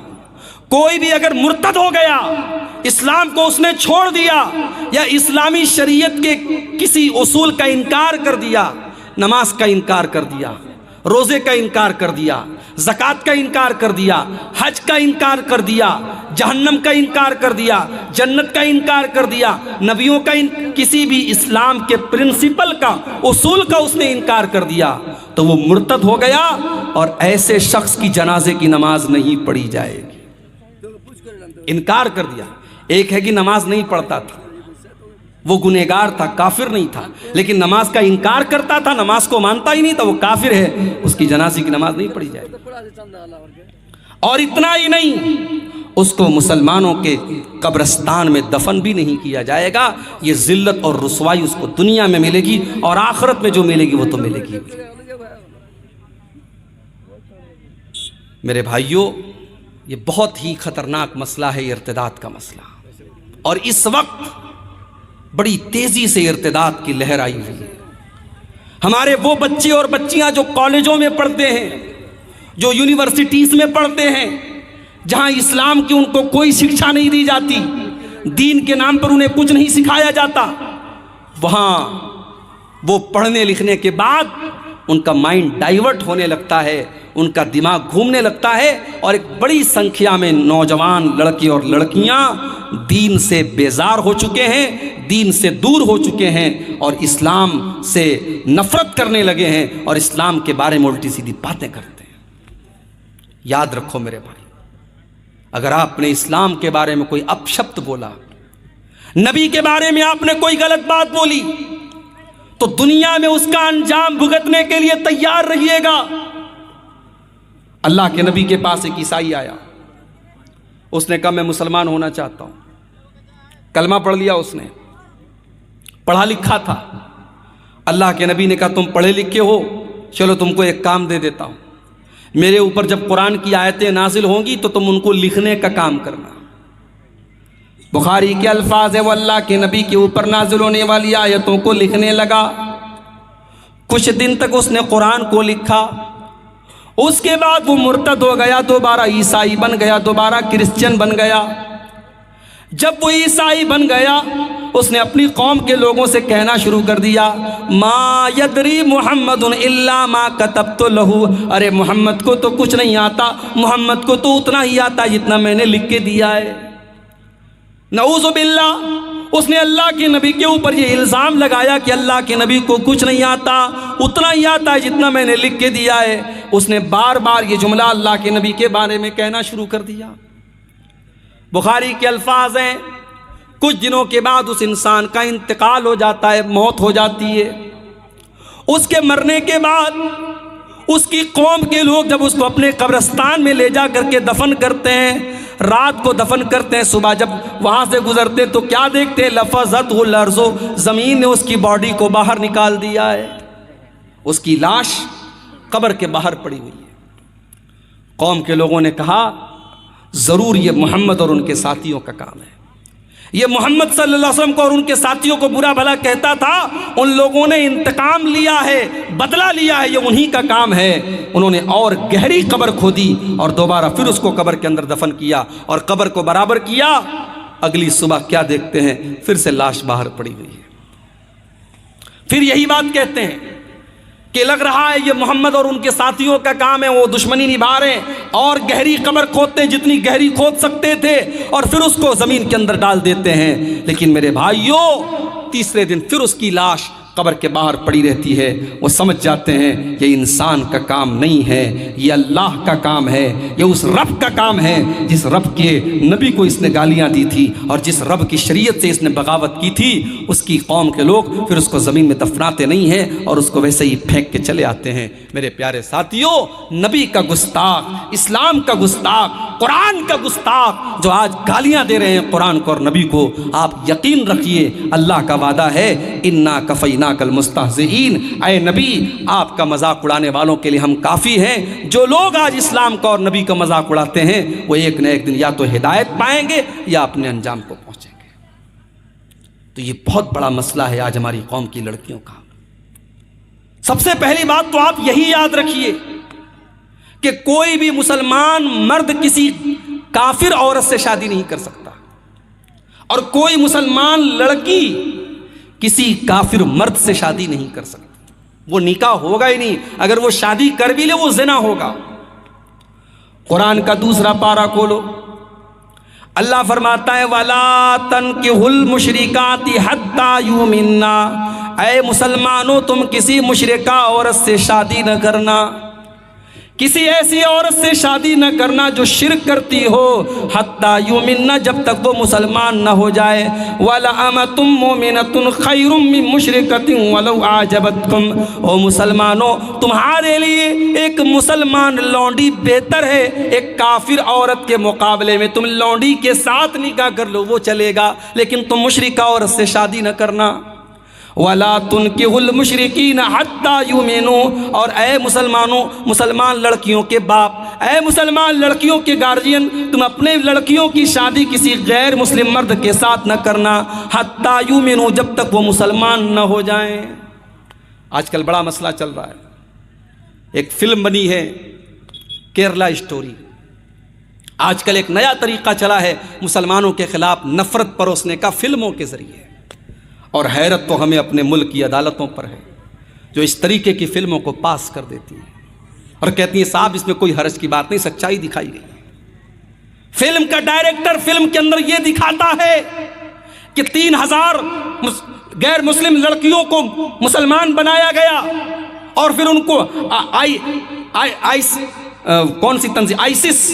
کوئی بھی اگر مرتد ہو گیا، اسلام کو اس نے چھوڑ دیا یا اسلامی شریعت کے کسی اصول کا انکار کر دیا، نماز کا انکار کر دیا، روزے کا انکار کر دیا، زکوٰۃ کا انکار کر دیا، حج کا انکار کر دیا، جہنم کا انکار کر دیا، جنت کا انکار کر دیا، نبیوں کا کسی بھی اسلام کے پرنسپل کا، اصول کا اس نے انکار کر دیا، تو وہ مرتد ہو گیا اور ایسے شخص کی جنازے کی نماز نہیں پڑھی جائے گی۔ انکار کر دیا. ایک ہے کہ نماز نہیں پڑھتا تھا، وہ گنہگار تھا، کافر نہیں تھا، لیکن نماز کا انکار کرتا تھا، نماز کو مانتا ہی نہیں تھا، وہ کافر ہے، اس کی جنازے کی نماز نہیں پڑھی جائے گی. اور اتنا ہی نہیں، اس کو مسلمانوں کے قبرستان میں دفن بھی نہیں کیا جائے گا. یہ ذلت اور رسوائی اس کو دنیا میں ملے گی، اور آخرت میں جو ملے گی وہ تو ملے گی. میرے بھائیوں، یہ بہت ہی خطرناک مسئلہ ہے، یہ ارتداد کا مسئلہ. اور اس وقت بڑی تیزی سے ارتداد کی لہر آئی ہوئی ہے. ہمارے وہ بچے اور بچیاں جو کالجوں میں پڑھتے ہیں، جو یونیورسٹیز میں پڑھتے ہیں، جہاں اسلام کی ان کو کوئی شکشا نہیں دی جاتی، دین کے نام پر انہیں کچھ نہیں سکھایا جاتا، وہاں وہ پڑھنے لکھنے کے بعد ان کا مائنڈ ڈائیورٹ ہونے لگتا ہے، ان کا دماغ گھومنے لگتا ہے، اور ایک بڑی سنکھیا میں نوجوان لڑکے اور لڑکیاں دین سے بیزار ہو چکے ہیں، دین سے دور ہو چکے ہیں، اور اسلام سے نفرت کرنے لگے ہیں، اور اسلام کے بارے میں الٹی سیدھی باتیں کرتے ہیں. یاد رکھو میرے بھائی، اگر آپ نے اسلام کے بارے میں کوئی اپشبد بولا، نبی کے بارے میں آپ نے کوئی غلط بات بولی، تو دنیا میں اس کا انجام بھگتنے کے لیے تیار رہیے گا. اللہ کے نبی کے پاس ایک عیسائی آیا، اس نے کہا میں مسلمان ہونا چاہتا ہوں. کلمہ پڑھ لیا، اس نے پڑھا لکھا تھا. اللہ کے نبی نے کہا تم پڑھے لکھے ہو، چلو تم کو ایک کام دے دیتا ہوں، میرے اوپر جب قرآن کی آیتیں نازل ہوں گی تو تم ان کو لکھنے کا کام کرنا. بخاری کے الفاظ ہے، وہ اللہ کے نبی کے اوپر نازل ہونے والی آیتوں کو لکھنے لگا. کچھ دن تک اس نے قرآن کو لکھا، اس کے بعد وہ مرتد ہو گیا، دوبارہ عیسائی بن گیا، دوبارہ کرسچن بن گیا. جب وہ عیسائی بن گیا، اس نے اپنی قوم کے لوگوں سے کہنا شروع کر دیا، ما یدری محمد الا ما کتبت لہ، ارے محمد کو تو کچھ نہیں آتا، محمد کو تو اتنا ہی آتا جتنا میں نے لکھ کے دیا ہے. نعوذ باللہ، اس نے اللہ کے نبی کے اوپر یہ الزام لگایا کہ اللہ کے نبی کو کچھ نہیں آتا، اتنا ہی آتا ہے جتنا میں نے لکھ کے دیا ہے. اس نے بار بار یہ جملہ اللہ کے نبی کے بارے میں کہنا شروع کر دیا. بخاری کے الفاظ ہیں، کچھ دنوں کے بعد اس انسان کا انتقال ہو جاتا ہے، موت ہو جاتی ہے. اس کے مرنے کے بعد اس کی قوم کے لوگ جب اس کو اپنے قبرستان میں لے جا کر کے دفن کرتے ہیں، رات کو دفن کرتے ہیں، صبح جب وہاں سے گزرتے تو کیا دیکھتے ہیں؟ لفظتہ الارض، زمین نے اس کی باڈی کو باہر نکال دیا ہے، اس کی لاش قبر کے باہر پڑی ہوئی ہے. قوم کے لوگوں نے کہا ضرور یہ محمد اور ان کے ساتھیوں کا کام ہے، یہ محمد صلی اللہ علیہ وسلم کو اور ان کے ساتھیوں کو برا بھلا کہتا تھا، ان لوگوں نے انتقام لیا ہے، بدلہ لیا ہے، یہ انہی کا کام ہے. انہوں نے اور گہری قبر کھودی اور دوبارہ پھر اس کو قبر کے اندر دفن کیا اور قبر کو برابر کیا. اگلی صبح کیا دیکھتے ہیں؟ پھر سے لاش باہر پڑی ہوئی ہے. پھر یہی بات کہتے ہیں کہ لگ رہا ہے یہ محمد اور ان کے ساتھیوں کا کام ہے، وہ دشمنی نبھا رہے ہیں اور گہری قبر کھودتے ہیں، جتنی گہری کھود سکتے تھے، اور پھر اس کو زمین کے اندر ڈال دیتے ہیں. لیکن میرے بھائیوں، تیسرے دن پھر اس کی لاش قبر کے باہر پڑی رہتی ہے. وہ سمجھ جاتے ہیں یہ انسان کا کام نہیں ہے، یہ اللہ کا کام ہے، یہ اس رب کا کام ہے جس رب کے نبی کو اس نے گالیاں دی تھی اور جس رب کی شریعت سے اس نے بغاوت کی تھی. اس کی قوم کے لوگ پھر اس کو زمین میں دفناتے نہیں ہیں اور اس کو ویسے ہی پھینک کے چلے آتے ہیں. میرے پیارے ساتھیوں، نبی کا گستاخ، اسلام کا گستاخ، قرآن کا گستاخ جو آج گالیاں دے رہے ہیں قرآن کو اور نبی کو، آپ یقین رکھیے اللہ کا وعدہ ہے، انا کفیناک المستہزئین، اے نبی آپ کا مذاق اڑانے والوں کے لیے ہم کافی ہیں. جو لوگ آج اسلام کا اور نبی کا مذاق اڑاتے ہیں وہ ایک نہ ایک دن یا تو ہدایت پائیں گے یا اپنے انجام کو پہنچیں گے. تو یہ بہت بڑا مسئلہ ہے آج ہماری قوم کی لڑکیوں کا. سب سے پہلی بات تو آپ یہی یاد رکھیے کہ کوئی بھی مسلمان مرد کسی کافر عورت سے شادی نہیں کر سکتا، اور کوئی مسلمان لڑکی کسی کافر مرد سے شادی نہیں کر سکتی. وہ نکاح ہوگا ہی نہیں، اگر وہ شادی کر بھی لے وہ زنا ہوگا. قرآن کا دوسرا پارہ کھولو، اللہ فرماتا ہے وَلَا تَنْكِحُوا الْمُشْرِكَاتِ حَتَّى يُؤْمِنَّا، اے مسلمانوں تم کسی مشرکہ عورت سے شادی نہ کرنا کسی ایسی عورت سے شادی نہ کرنا جو شرک کرتی ہو، حتیٰ یؤمننا، جب تک وہ مسلمان نہ ہو جائے، وَلَأَمَةٌ مُّؤْمِنَةٌ خَيْرٌ مِّن مُّشْرِكَةٍ وَلَوْ أَعْجَبَتْكُمْ، او مسلمانوں تمہارے لیے ایک مسلمان لونڈی بہتر ہے ایک کافر عورت کے مقابلے میں۔ تم لونڈی کے ساتھ نکاح کر لو وہ چلے گا، لیکن تم مشرکہ عورت سے شادی نہ کرنا۔ وَلَا تُنْكِحُوا الْمُشْرِكِينَ حَتَّى يُؤْمِنُوا، اور اے مسلمانوں، مسلمان لڑکیوں کے باپ، اے مسلمان لڑکیوں کے گارجین، تم اپنے لڑکیوں کی شادی کسی غیر مسلم مرد کے ساتھ نہ کرنا، حَتَّى يُؤْمِنُوا، جب تک وہ مسلمان نہ ہو جائیں۔ آج کل بڑا مسئلہ چل رہا ہے، ایک فلم بنی ہے کیرلا اسٹوری۔ آج کل ایک نیا طریقہ چلا ہے مسلمانوں کے خلاف نفرت پروسنے کا فلموں کے ذریعے، اور حیرت تو ہمیں اپنے ملک کی عدالتوں پر ہے جو اس طریقے کی فلموں کو پاس کر دیتی ہیں اور کہتی ہیں صاحب اس میں کوئی حرج کی بات نہیں، سچائی دکھائی گئی ہے۔ فلم کا ڈائریکٹر فلم کے اندر یہ دکھاتا ہے کہ 3000 غیر مسلم لڑکیوں کو مسلمان بنایا گیا، اور پھر ان کو کون سی تنظیم، آئسس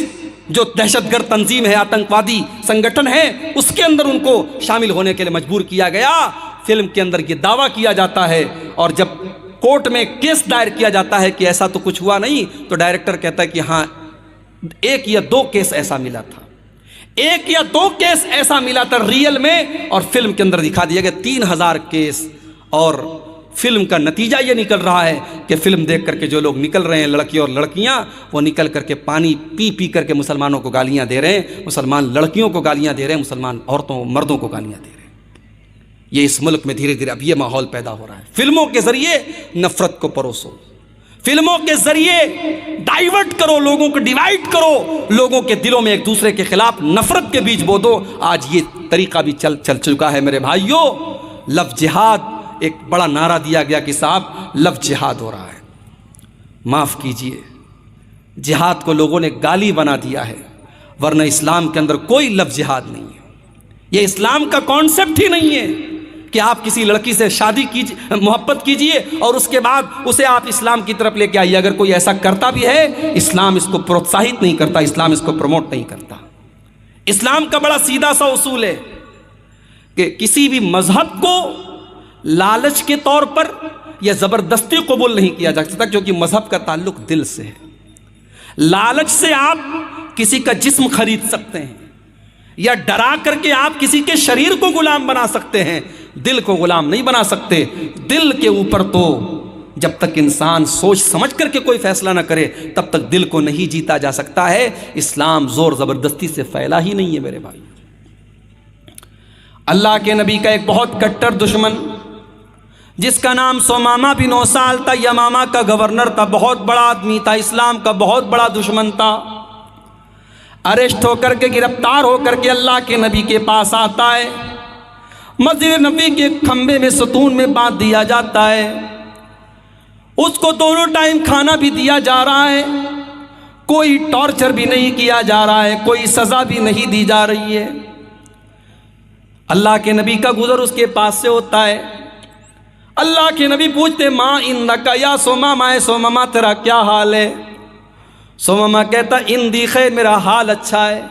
جو دہشت گرد تنظیم ہے، آتنکوادی سنگٹھن ہے، اس کے اندر ان کو شامل ہونے کے لیے مجبور کیا گیا۔ فلم کے اندر یہ دعویٰ کیا جاتا ہے، اور جب کورٹ میں کیس دائر کیا جاتا ہے کہ ایسا تو کچھ ہوا نہیں، تو ڈائریکٹر کہتا ہے کہ ہاں 1 یا 2 کیس ایسا ملا تھا، 1 یا 2 کیس ایسا ملا تھا ریئل میں، اور فلم کے اندر دکھا دیا گیا 3000 کیس۔ اور فلم کا نتیجہ یہ نکل رہا ہے کہ فلم دیکھ کر کے جو لوگ نکل رہے ہیں، لڑکی اور لڑکیاں، وہ نکل کر کے پانی پی پی کر کے مسلمانوں کو گالیاں دے رہے ہیں، مسلمان لڑکیوں کو گالیاں دے رہے ہیں، مسلمان عورتوں مردوں کو گالیاں دے رہے ہیں۔ یہ اس ملک میں دھیرے دھیرے اب یہ ماحول پیدا ہو رہا ہے۔ فلموں کے ذریعے نفرت کو پروسو، فلموں کے ذریعے ڈائیورٹ کرو، لوگوں کو ڈیوائیڈ کرو، لوگوں کے دلوں میں ایک دوسرے کے خلاف نفرت کے بیج بو دو۔ آج یہ طریقہ بھی چل چکا ہے میرے بھائیوں۔ لفظ جہاد، ایک بڑا نعرہ دیا گیا کہ صاحب لفظ جہاد ہو رہا ہے۔ معاف کیجئے، جہاد کو لوگوں نے گالی بنا دیا ہے، ورنہ اسلام کے اندر کوئی لفظ جہاد نہیں ہے۔ یہ اسلام کا کانسیپٹ ہی نہیں ہے کہ آپ کسی لڑکی سے شادی کیجئے، محبت کیجئے، اور اس کے بعد اسے آپ اسلام کی طرف لے کے آئیے۔ اگر کوئی ایسا کرتا بھی ہے، اسلام اس کو پروتساہت نہیں کرتا، اسلام اس کو پروموٹ نہیں کرتا۔ اسلام کا بڑا سیدھا سا اصول ہے کہ کسی بھی مذہب کو لالچ کے طور پر یا زبردستی قبول نہیں کیا جا سکتا، کیونکہ مذہب کا تعلق دل سے ہے۔ لالچ سے آپ کسی کا جسم خرید سکتے ہیں، یا ڈرا کر کے آپ کسی کے شریر کو غلام بنا سکتے ہیں، دل کو غلام نہیں بنا سکتے۔ دل کے اوپر تو جب تک انسان سوچ سمجھ کر کے کوئی فیصلہ نہ کرے، تب تک دل کو نہیں جیتا جا سکتا ہے۔ اسلام زور زبردستی سے پھیلا ہی نہیں ہے میرے بھائی۔ اللہ کے نبی کا ایک بہت کٹر دشمن جس کا نام سمامہ بن اسال تھا، یمامہ کا گورنر تھا، بہت بڑا آدمی تھا، اسلام کا بہت بڑا دشمن تھا، اریسٹ ہو کر کے، گرفتار ہو کر کے اللہ کے نبی کے پاس آتا ہے۔ مسجد نبی کے کھمبے میں ستون میں باندھ دیا جاتا ہے، اس کو دونوں ٹائم کھانا بھی دیا جا رہا ہے، کوئی ٹارچر بھی نہیں کیا جا رہا ہے، کوئی سزا بھی نہیں دی جا رہی ہے۔ اللہ کے نبی کا گزر اس کے پاس سے ہوتا ہے۔ اللہ کے نبی پوچھتے ما انک یا سمامہ، اے سمامہ تیرا کیا حال ہے؟ سمامہ کہتا اندی خیر، میرا حال اچھا ہے،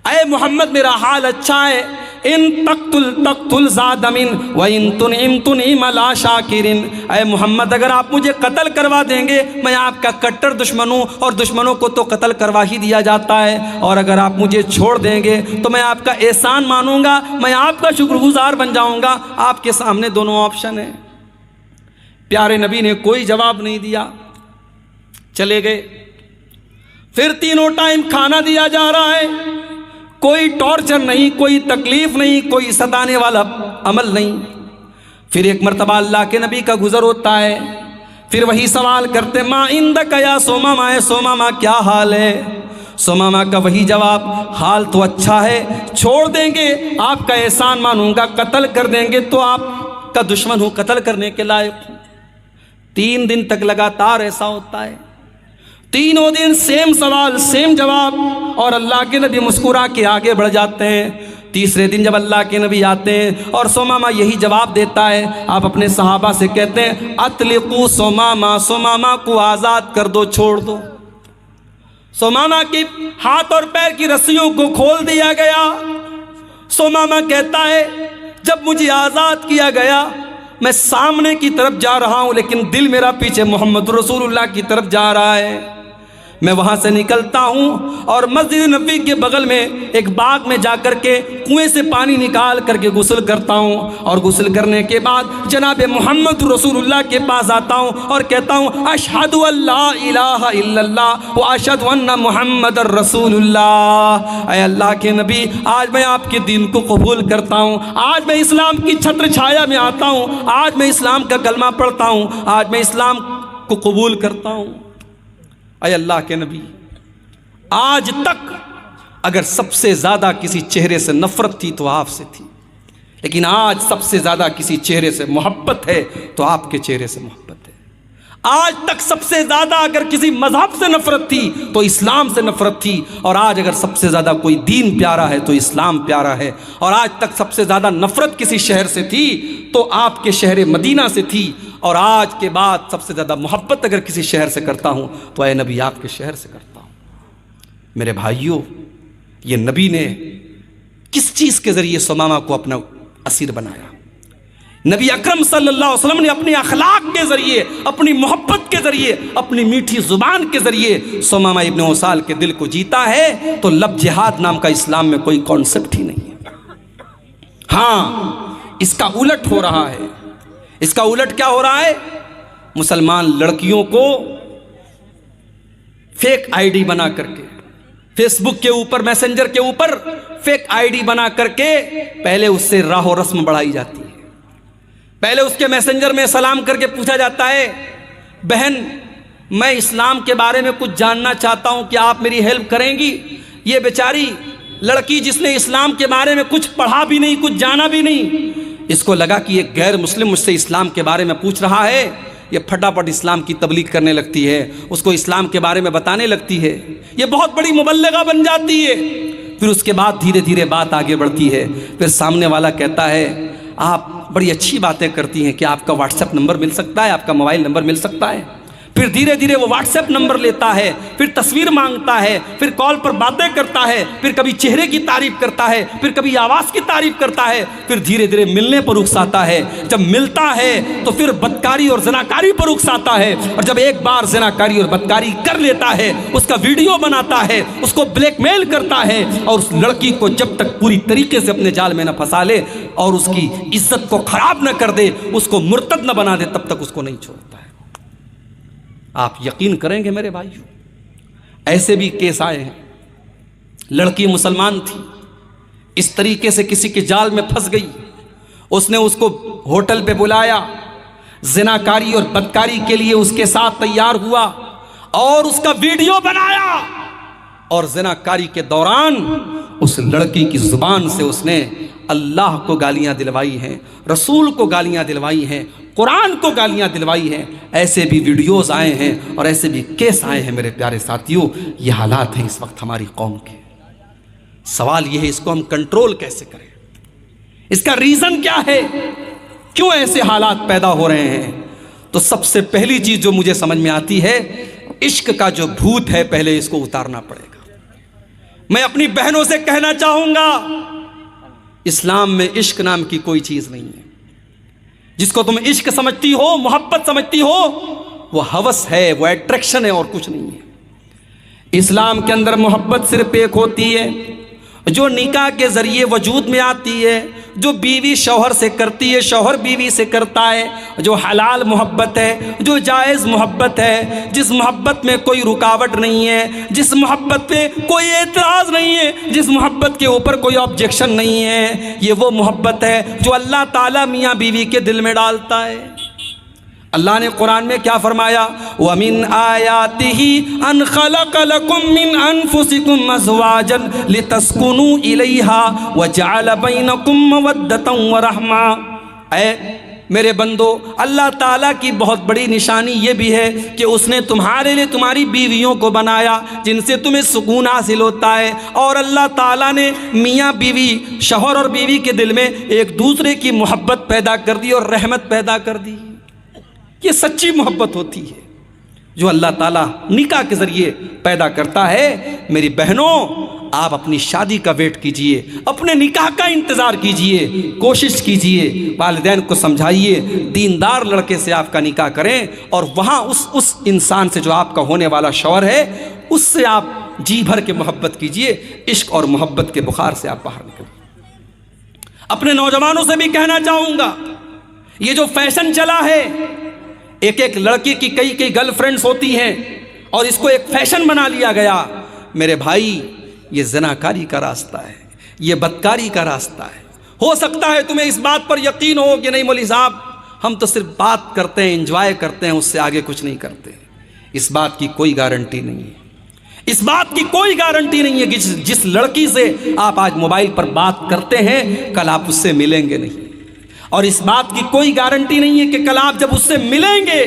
اے محمد میرا حال اچھا ہے، ان تقتل زاد من وان تنعم تنعم لا شاکرین، اے محمد اگر آپ مجھے قتل کروا دیں گے میں آپ کا کٹر دشمن ہوں، اور دشمنوں کو تو قتل کروا ہی دیا جاتا ہے، اور اگر آپ مجھے چھوڑ دیں گے تو میں آپ کا احسان مانوں گا، میں آپ کا شکر گزار بن جاؤں گا۔ آپ کے سامنے دونوں آپشن ہیں۔ پیارے نبی نے کوئی جواب نہیں دیا، چلے گئے۔ پھر تینوں ٹائم کھانا دیا جا رہا ہے، کوئی ٹارچر نہیں، کوئی تکلیف نہیں، کوئی ستانے والا عمل نہیں۔ پھر ایک مرتبہ اللہ کے نبی کا گزر ہوتا ہے، پھر وہی سوال کرتے ما عندک یا سمامہ، اے سمامہ کیا حال ہے؟ سمامہ کا وہی جواب، حال تو اچھا ہے، چھوڑ دیں گے آپ کا احسان مانوں گا، قتل کر دیں گے تو آپ کا دشمن ہوں، قتل کرنے کے لائق ہوں۔ 3 دن تک لگاتار ایسا ہوتا ہے، تینوں دن سیم سوال سیم جواب، اور اللہ کے نبی مسکرا کے آگے بڑھ جاتے ہیں۔ تیسرے دن جب اللہ کے نبی آتے ہیں اور سمامہ یہی جواب دیتا ہے، آپ اپنے صحابہ سے کہتے ہیں اطلقوا سمامہ، سمامہ کو آزاد کر دو، چھوڑ دو۔ سمامہ کے ہاتھ اور پیر کی رسیوں کو کھول دیا گیا۔ سمامہ کہتا ہے جب مجھے آزاد کیا گیا میں سامنے کی طرف جا رہا ہوں لیکن دل میرا پیچھے محمد رسول اللہ کی طرف جا رہا ہے۔ میں وہاں سے نکلتا ہوں اور مسجد نبوی کے بغل میں ایک باغ میں جا کر کے کنویں سے پانی نکال کر کے غسل کرتا ہوں، اور غسل کرنے کے بعد جناب محمد رسول اللہ کے پاس آتا ہوں اور کہتا ہوں اشہد ان لا الہ الا اللہ و اشہد ان محمد رسول اللہ۔ اے اللہ کے نبی، آج میں آپ کے دین کو قبول کرتا ہوں، آج میں اسلام کی چھتر چھایا میں آتا ہوں، آج میں اسلام کا کلمہ پڑھتا ہوں، آج میں اسلام کو قبول کرتا ہوں۔ اے اللہ کے نبی، آج تک اگر سب سے زیادہ کسی چہرے سے نفرت تھی تو آپ سے تھی، لیکن آج سب سے زیادہ کسی چہرے سے محبت ہے تو آپ کے چہرے سے محبت ہے۔ آج تک سب سے زیادہ اگر کسی مذہب سے نفرت تھی تو اسلام سے نفرت تھی، اور آج اگر سب سے زیادہ کوئی دین پیارا ہے تو اسلام پیارا ہے۔ اور آج تک سب سے زیادہ نفرت کسی شہر سے تھی تو آپ کے شہر مدینہ سے تھی، اور آج کے بعد سب سے زیادہ محبت اگر کسی شہر سے کرتا ہوں تو اے نبی آپ کے شہر سے کرتا ہوں۔ میرے بھائیوں، یہ نبی نے کس چیز کے ذریعے سمامہ کو اپنا اسیر بنایا؟ نبی اکرم صلی اللہ علیہ وسلم نے اپنے اخلاق کے ذریعے، اپنی محبت کے ذریعے، اپنی میٹھی زبان کے ذریعے سمامہ ابن اسال کے دل کو جیتا ہے۔ تو لب جہاد نام کا اسلام میں کوئی کانسیپٹ ہی نہیں ہے۔ ہاں، اس کا الٹ ہو رہا ہے۔ اس کا الٹ کیا ہو رہا ہے؟ مسلمان لڑکیوں کو فیک آئی ڈی بنا کر کے، فیس بک کے اوپر، میسنجر کے اوپر فیک آئی ڈی بنا کر کے پہلے اس سے راہ و رسم بڑھائی جاتی ہے۔ پہلے اس کے میسنجر میں سلام کر کے پوچھا جاتا ہے بہن میں اسلام کے بارے میں کچھ جاننا چاہتا ہوں، کیا آپ میری ہیلپ کریں گی؟ یہ بیچاری لڑکی جس نے اسلام کے بارے میں کچھ پڑھا بھی نہیں، کچھ جانا بھی نہیں، اس کو لگا کہ ایک غیر مسلم مجھ سے اسلام کے بارے میں پوچھ رہا ہے، یہ پھٹافٹ اسلام کی تبلیغ کرنے لگتی ہے، اس کو اسلام کے بارے میں بتانے لگتی ہے، یہ بہت بڑی مبلغہ بن جاتی ہے۔ پھر اس کے بعد دھیرے دھیرے بات آگے بڑھتی ہے، پھر سامنے والا کہتا ہے آپ بڑی اچھی باتیں کرتی ہیں، کیا آپ کا واٹس ایپ نمبر مل سکتا ہے، آپ کا موبائل نمبر مل سکتا ہے؟ پھر دھیرے دھیرے وہ واٹس ایپ نمبر لیتا ہے، پھر تصویر مانگتا ہے، پھر کال پر باتیں کرتا ہے، پھر کبھی چہرے کی تعریف کرتا ہے، پھر کبھی آواز کی تعریف کرتا ہے، پھر دھیرے دھیرے ملنے پر اکساتا ہے۔ جب ملتا ہے تو پھر بدکاری اور زناکاری پر اکساتا ہے، اور جب ایک بار زناکاری اور بدکاری کر لیتا ہے اس کا ویڈیو بناتا ہے، اس کو بلیک میل کرتا ہے، اور اس لڑکی کو جب تک پوری طریقے سے اپنے جال میں نہ پھنسا لے اور اس کی عزت کو خراب نہ کر دے، اس کو مرتد نہ بنا دے، تب تک اس کو نہیں چھوڑتا ہے۔ آپ یقین کریں گے میرے بھائیو، ایسے بھی کیس آئے ہیں۔ لڑکی مسلمان تھی، اس طریقے سے کسی کے جال میں پھنس گئی، اس نے اس کو ہوٹل پہ بلایا، زناکاری اور بدکاری کے لیے اس کے ساتھ تیار ہوا اور اس کا ویڈیو بنایا، اور زناکاری کے دوران اس لڑکی کی زبان سے اس نے اللہ کو گالیاں دلوائی ہیں، رسول کو گالیاں دلوائی ہیں، قرآن کو گالیاں دلوائی ہیں۔ ایسے بھی ویڈیوز آئے ہیں اور ایسے بھی کیس آئے ہیں میرے پیارے ساتھیوں۔ یہ حالات ہیں اس وقت ہماری قوم کے۔ سوال یہ ہے اس کو ہم کنٹرول کیسے کریں؟ اس کا ریزن کیا ہے؟ کیوں ایسے حالات پیدا ہو رہے ہیں؟ تو سب سے پہلی چیز جو مجھے سمجھ میں آتی ہے، عشق کا جو بھوت ہے پہلے اس کو اتارنا پڑے گا۔ میں اپنی بہنوں سے کہنا چاہوں گا، اسلام میں عشق نام کی کوئی چیز نہیں ہے۔ جس کو تم عشق سمجھتی ہو، محبت سمجھتی ہو، وہ ہوس ہے، وہ اٹریکشن ہے، اور کچھ نہیں ہے۔ اسلام کے اندر محبت صرف ایک ہوتی ہے جو نکاح کے ذریعے وجود میں آتی ہے، جو بیوی شوہر سے کرتی ہے، شوہر بیوی سے کرتا ہے، جو حلال محبت ہے، جو جائز محبت ہے، جس محبت میں کوئی رکاوٹ نہیں ہے، جس محبت پہ کوئی اعتراض نہیں ہے، جس محبت کے اوپر کوئی آبجیکشن نہیں ہے، یہ وہ محبت ہے جو اللہ تعالیٰ میاں بیوی کے دل میں ڈالتا ہے۔ اللہ نے قرآن میں کیا فرمایا؟ وَمِنْ آيَاتِهِ أَنْ خَلَقَ لَكُم مِّنْ أَنفُسِكُمْ أَزْوَاجًا لِتَسْكُنُوا إِلَيْهَا وَجَعَلَ بَيْنَكُم مَّوَدَّةً وَرَحْمَةً۔ اے میرے بندو، اللہ تعالیٰ کی بہت بڑی نشانی یہ بھی ہے کہ اس نے تمہارے لیے تمہاری بیویوں کو بنایا جن سے تمہیں سکون حاصل ہوتا ہے، اور اللہ تعالیٰ نے میاں بیوی، شوہر اور بیوی کے دل میں ایک دوسرے کی محبت پیدا کر دی اور رحمت پیدا کر دی۔ یہ سچی محبت ہوتی ہے۔ جو اللہ تعالیٰ نکاح کے ذریعے پیدا کرتا ہے۔ میری بہنوں، آپ اپنی شادی کا ویٹ کیجئے، اپنے نکاح کا انتظار کیجئے، کوشش کیجئے، والدین کو سمجھائیے دیندار لڑکے سے آپ کا نکاح کریں، اور وہاں اس انسان سے جو آپ کا ہونے والا شوہر ہے اس سے آپ جی بھر کے محبت کیجئے، عشق اور محبت کے بخار سے آپ باہر نکلیں۔ اپنے نوجوانوں سے بھی کہنا چاہوں گا، یہ جو فیشن چلا ہے، ایک لڑکی کی کئی گرل فرینڈز ہوتی ہیں اور اس کو ایک فیشن بنا لیا گیا، میرے بھائی یہ زناکاری کا راستہ ہے، یہ بدکاری کا راستہ ہے۔ ہو سکتا ہے تمہیں اس بات پر یقین ہو کہ نہیں مولوی صاحب، ہم تو صرف بات کرتے ہیں، انجوائے کرتے ہیں، اس سے آگے کچھ نہیں کرتے۔ اس بات کی کوئی گارنٹی نہیں ہے، اس بات کی کوئی گارنٹی نہیں ہے کہ جس لڑکی سے آپ آج موبائل پر بات کرتے ہیں کل آپ اس سے ملیں گے نہیں، اور اس بات کی کوئی گارنٹی نہیں ہے کہ کل آپ جب اس سے ملیں گے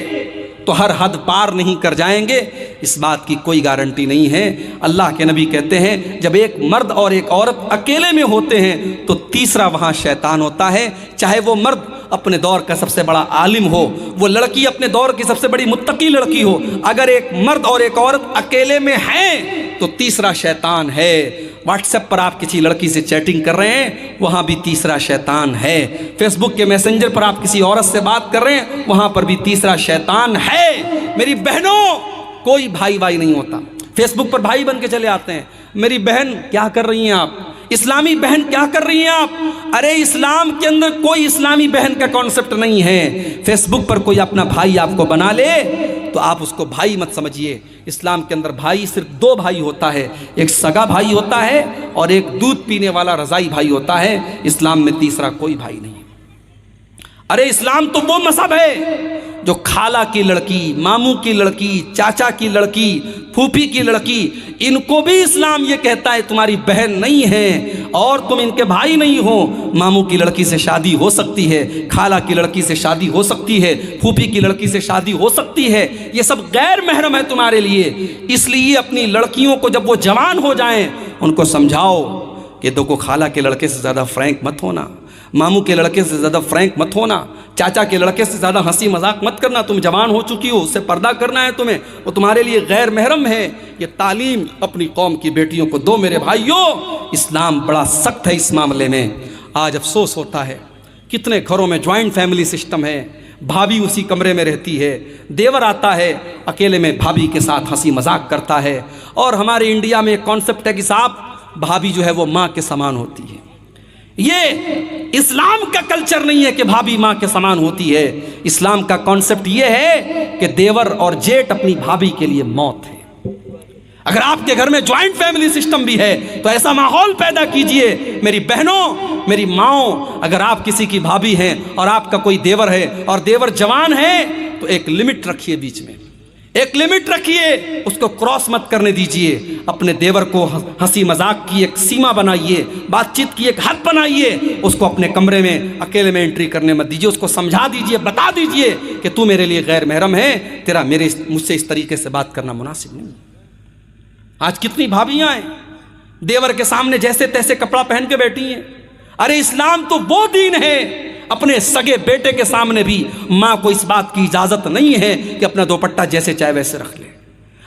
تو ہر حد پار نہیں کر جائیں گے، اس بات کی کوئی گارنٹی نہیں ہے۔ اللہ کے نبی کہتے ہیں جب ایک مرد اور ایک عورت اکیلے میں ہوتے ہیں تو تیسرا وہاں شیطان ہوتا ہے، چاہے وہ مرد اپنے دور کا سب سے بڑا عالم ہو، وہ لڑکی اپنے دور کی سب سے بڑی متقی لڑکی ہو، اگر ایک مرد اور ایک عورت اکیلے میں ہیں تو تیسرا شیطان ہے۔ واٹس ایپ پر آپ کسی لڑکی سے چیٹنگ کر رہے ہیں، وہاں بھی تیسرا شیطان ہے۔ فیس بک کے میسنجر پر آپ کسی عورت سے بات کر رہے ہیں، وہاں پر بھی تیسرا شیطان ہے۔ میری بہنوں، کوئی بھائی نہیں ہوتا، فیس بک پر بھائی بن کے چلے آتے ہیں۔ میری بہن کیا کر رہی ہیں آپ؟ اسلامی بہن کیا کر رہی ہیں آپ؟ ارے اسلام کے اندر کوئی اسلامی بہن کا کانسیپٹ نہیں ہے۔ فیس بک پر کوئی اپنا بھائی آپ کو بنا لے تو آپ اس کو بھائی مت سمجھیے۔ اسلام کے اندر بھائی صرف دو بھائی ہوتا ہے، ایک سگا بھائی ہوتا ہے اور ایک دودھ پینے والا رضائی بھائی ہوتا ہے۔ اسلام میں تیسرا کوئی بھائی نہیں۔ ارے اسلام تو وہ مذہب ہے جو خالہ کی لڑکی، ماموں کی لڑکی، چاچا کی لڑکی، پھوپھی کی لڑکی، ان کو بھی اسلام یہ کہتا ہے تمہاری بہن نہیں ہے اور تم ان کے بھائی نہیں ہو۔ ماموں کی لڑکی سے شادی ہو سکتی ہے، خالہ کی لڑکی سے شادی ہو سکتی ہے، پھوپھی کی لڑکی سے شادی ہو سکتی ہے، یہ سب غیر محرم ہے تمہارے لیے۔ اس لیے اپنی لڑکیوں کو جب وہ جوان ہو جائیں ان کو سمجھاؤ کہ دیکھو خالہ کے لڑکے سے زیادہ فرینک مت ہونا، ماموں کے لڑکے سے زیادہ فرینک مت ہونا، چاچا کے لڑکے سے زیادہ ہنسی مذاق مت کرنا، تم جوان ہو چکی ہو، اس سے پردہ کرنا ہے تمہیں، وہ تمہارے لیے غیر محرم ہے۔ یہ تعلیم اپنی قوم کی بیٹیوں کو دو میرے بھائیوں۔ اسلام بڑا سخت ہے اس معاملے میں۔ آج افسوس ہوتا ہے کتنے گھروں میں جوائنٹ فیملی سسٹم ہے، بھابھی اسی کمرے میں رہتی ہے، دیور آتا ہے اکیلے میں بھابھی کے ساتھ ہنسی مذاق کرتا ہے، اور ہمارے انڈیا میں ایک کانسیپٹ ہے کہ صاحب بھابھی جو ہے وہ ماں کے سامان ہوتی ہے۔ یہ اسلام کا کلچر نہیں ہے کہ بھابھی ماں کے سامان ہوتی ہے۔ اسلام کا کانسیپٹ یہ ہے کہ دیور اور جیٹ اپنی بھابھی کے لیے موت ہے۔ اگر آپ کے گھر میں جوائنٹ فیملی سسٹم بھی ہے تو ایسا ماحول پیدا کیجئے۔ میری بہنوں، میری ماؤں، اگر آپ کسی کی بھابھی ہیں اور آپ کا کوئی دیور ہے اور دیور جوان ہے تو ایک لمٹ رکھیے، بیچ میں ایک لمٹ رکھیے، اس کو کراس مت کرنے دیجئے۔ اپنے دیور کو ہنسی مذاق کی ایک سیما بنائیے، بات چیت کی ایک حد بنائیے، اس کو اپنے کمرے میں اکیلے میں انٹری کرنے مت دیجئے، اس کو سمجھا دیجئے، بتا دیجئے کہ تو میرے لیے غیر محرم ہے، تیرا مجھ سے اس طریقے سے بات کرنا مناسب نہیں۔ آج کتنی بھابیاں ہیں دیور کے سامنے جیسے تیسے کپڑا پہن کے بیٹھی ہیں۔ ارے اسلام تو وہ دین ہے، اپنے سگے بیٹے کے سامنے بھی ماں کو اس بات کی اجازت نہیں ہے کہ اپنا دوپٹہ جیسے چاہے ویسے رکھ لے۔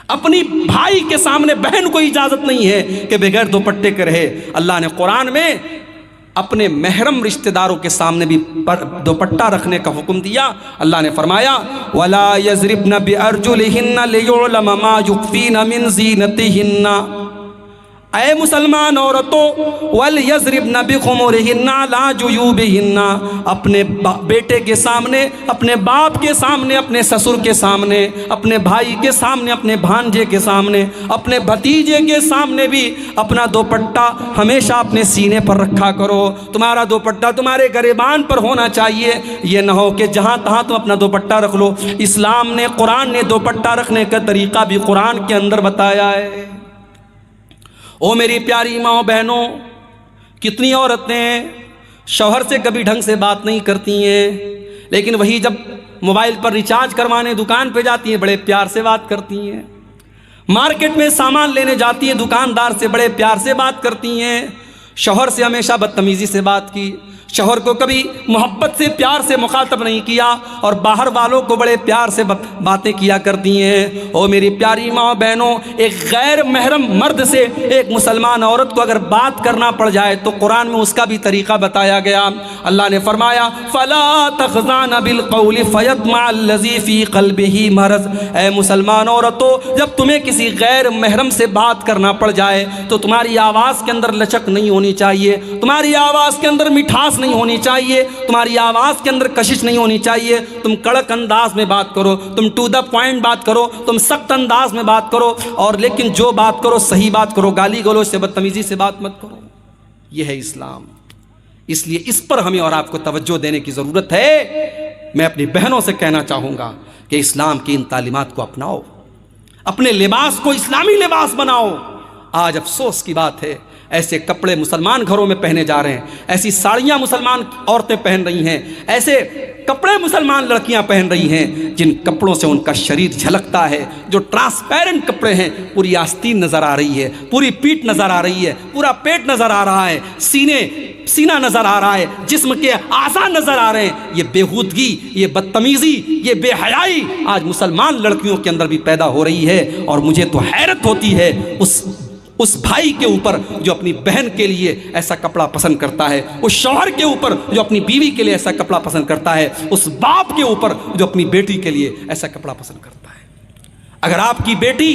اپنی بھائی کے سامنے بہن کو اجازت نہیں ہے کہ بغیر دوپٹے کے رہے۔ اللہ نے قرآن میں اپنے محرم رشتہ داروں کے سامنے بھی دوپٹہ رکھنے کا حکم دیا۔ اللہ نے فرمایا وَلَا يَضْرِبْنَ بِأَرْجُلِهِنَّ لِيُعْلَمَ مَا يُخْفِينَ مِنْ زِينَتِهِنَّ، اے مسلمان عورتوں، وَلْيَضْرِبْنَ بِخُمُرِهِنَّ عَلَىٰ جُيُوبِهِنَّ، اپنے بیٹے کے سامنے، اپنے باپ کے سامنے، اپنے سسر کے سامنے، اپنے بھائی کے سامنے، اپنے بھانجے کے سامنے، اپنے بھتیجے کے سامنے بھی اپنا دوپٹہ ہمیشہ اپنے سینے پر رکھا کرو۔ تمہارا دوپٹہ تمہارے گریبان پر ہونا چاہیے، یہ نہ ہو کہ جہاں تہاں تم اپنا دوپٹہ رکھ لو۔ اسلام نے، قرآن نے دوپٹہ رکھنے کا طریقہ بھی قرآن کے اندر بتایا ہے۔ او میری پیاری ماں بہنوں، کتنی عورتیں شوہر سے کبھی ڈھنگ سے بات نہیں کرتی ہیں، لیکن وہی جب موبائل پر ریچارج کروانے دکان پہ جاتی ہیں بڑے پیار سے بات کرتی ہیں، مارکیٹ میں سامان لینے جاتی ہیں دکاندار سے بڑے پیار سے بات کرتی ہیں، شوہر سے ہمیشہ بدتمیزی سے بات کی، شوہر کو کبھی محبت سے پیار سے مخاطب نہیں کیا اور باہر والوں کو بڑے پیار سے باتیں کیا کرتی ہیں۔ او میری پیاری ماں بہنوں، ایک غیر محرم مرد سے ایک مسلمان عورت کو اگر بات کرنا پڑ جائے تو قرآن میں اس کا بھی طریقہ بتایا گیا۔ اللہ نے فرمایا فَلَا تَخْضَعْنَ بِالْقَوْلِ فَيَطْمَعَ الَّذِي فِي قَلْبِهِ مَرَضٌ، اے مسلمان عورتوں، جب تمہیں کسی غیر محرم سے بات کرنا پڑ جائے تو تمہاری آواز کے اندر لچک نہیں ہونی چاہیے، تمہاری آواز کے اندر مٹھاس نہیں ہونی چاہیے، تمہاری آواز کے اندر کشش نہیں ہونی چاہیے۔ تم کڑک انداز میں بات کرو، تم ٹو دا پوائنٹ بات کرو، تم سخت انداز میں بات کرو، اور لیکن جو بات کرو صحیح بات کرو، گالی گلوچ سے بدتمیزی سے بات مت کرو۔ یہ ہے اسلام۔ اس لیے اس پر ہمیں اور آپ کو توجہ دینے کی ضرورت ہے۔ میں اپنی بہنوں سے کہنا چاہوں گا کہ اسلام کی ان تعلیمات کو اپناؤ، اپنے لباس کو اسلامی لباس بناؤ۔ آج افسوس کی بات ہے، ایسے کپڑے مسلمان گھروں میں پہنے جا رہے ہیں، ایسی ساڑیاں مسلمان عورتیں پہن رہی ہیں، ایسے کپڑے مسلمان لڑکیاں پہن رہی ہیں جن کپڑوں سے ان کا شریر جھلکتا ہے، جو ٹرانسپیرنٹ کپڑے ہیں۔ پوری آستین نظر آ رہی ہے، پوری پیٹھ نظر آ رہی ہے، پورا پیٹ نظر آ رہا ہے، سینہ نظر آ رہا ہے، جسم کے اعضاء نظر آ رہے ہیں۔ یہ بےہودگی، یہ بدتمیزی، یہ بے حیائی آج مسلمان لڑکیوں کے اندر بھی پیدا ہو رہی ہے، اور مجھے تو حیرت ہوتی ہے اس بھائی کے اوپر جو اپنی بہن کے لیے ایسا کپڑا پسند کرتا ہے، اس شوہر کے اوپر جو اپنی بیوی کے لیے ایسا کپڑا پسند کرتا ہے، اس باپ کے اوپر جو اپنی بیٹی کے لیے ایسا کپڑا پسند کرتا ہے۔ اگر آپ کی بیٹی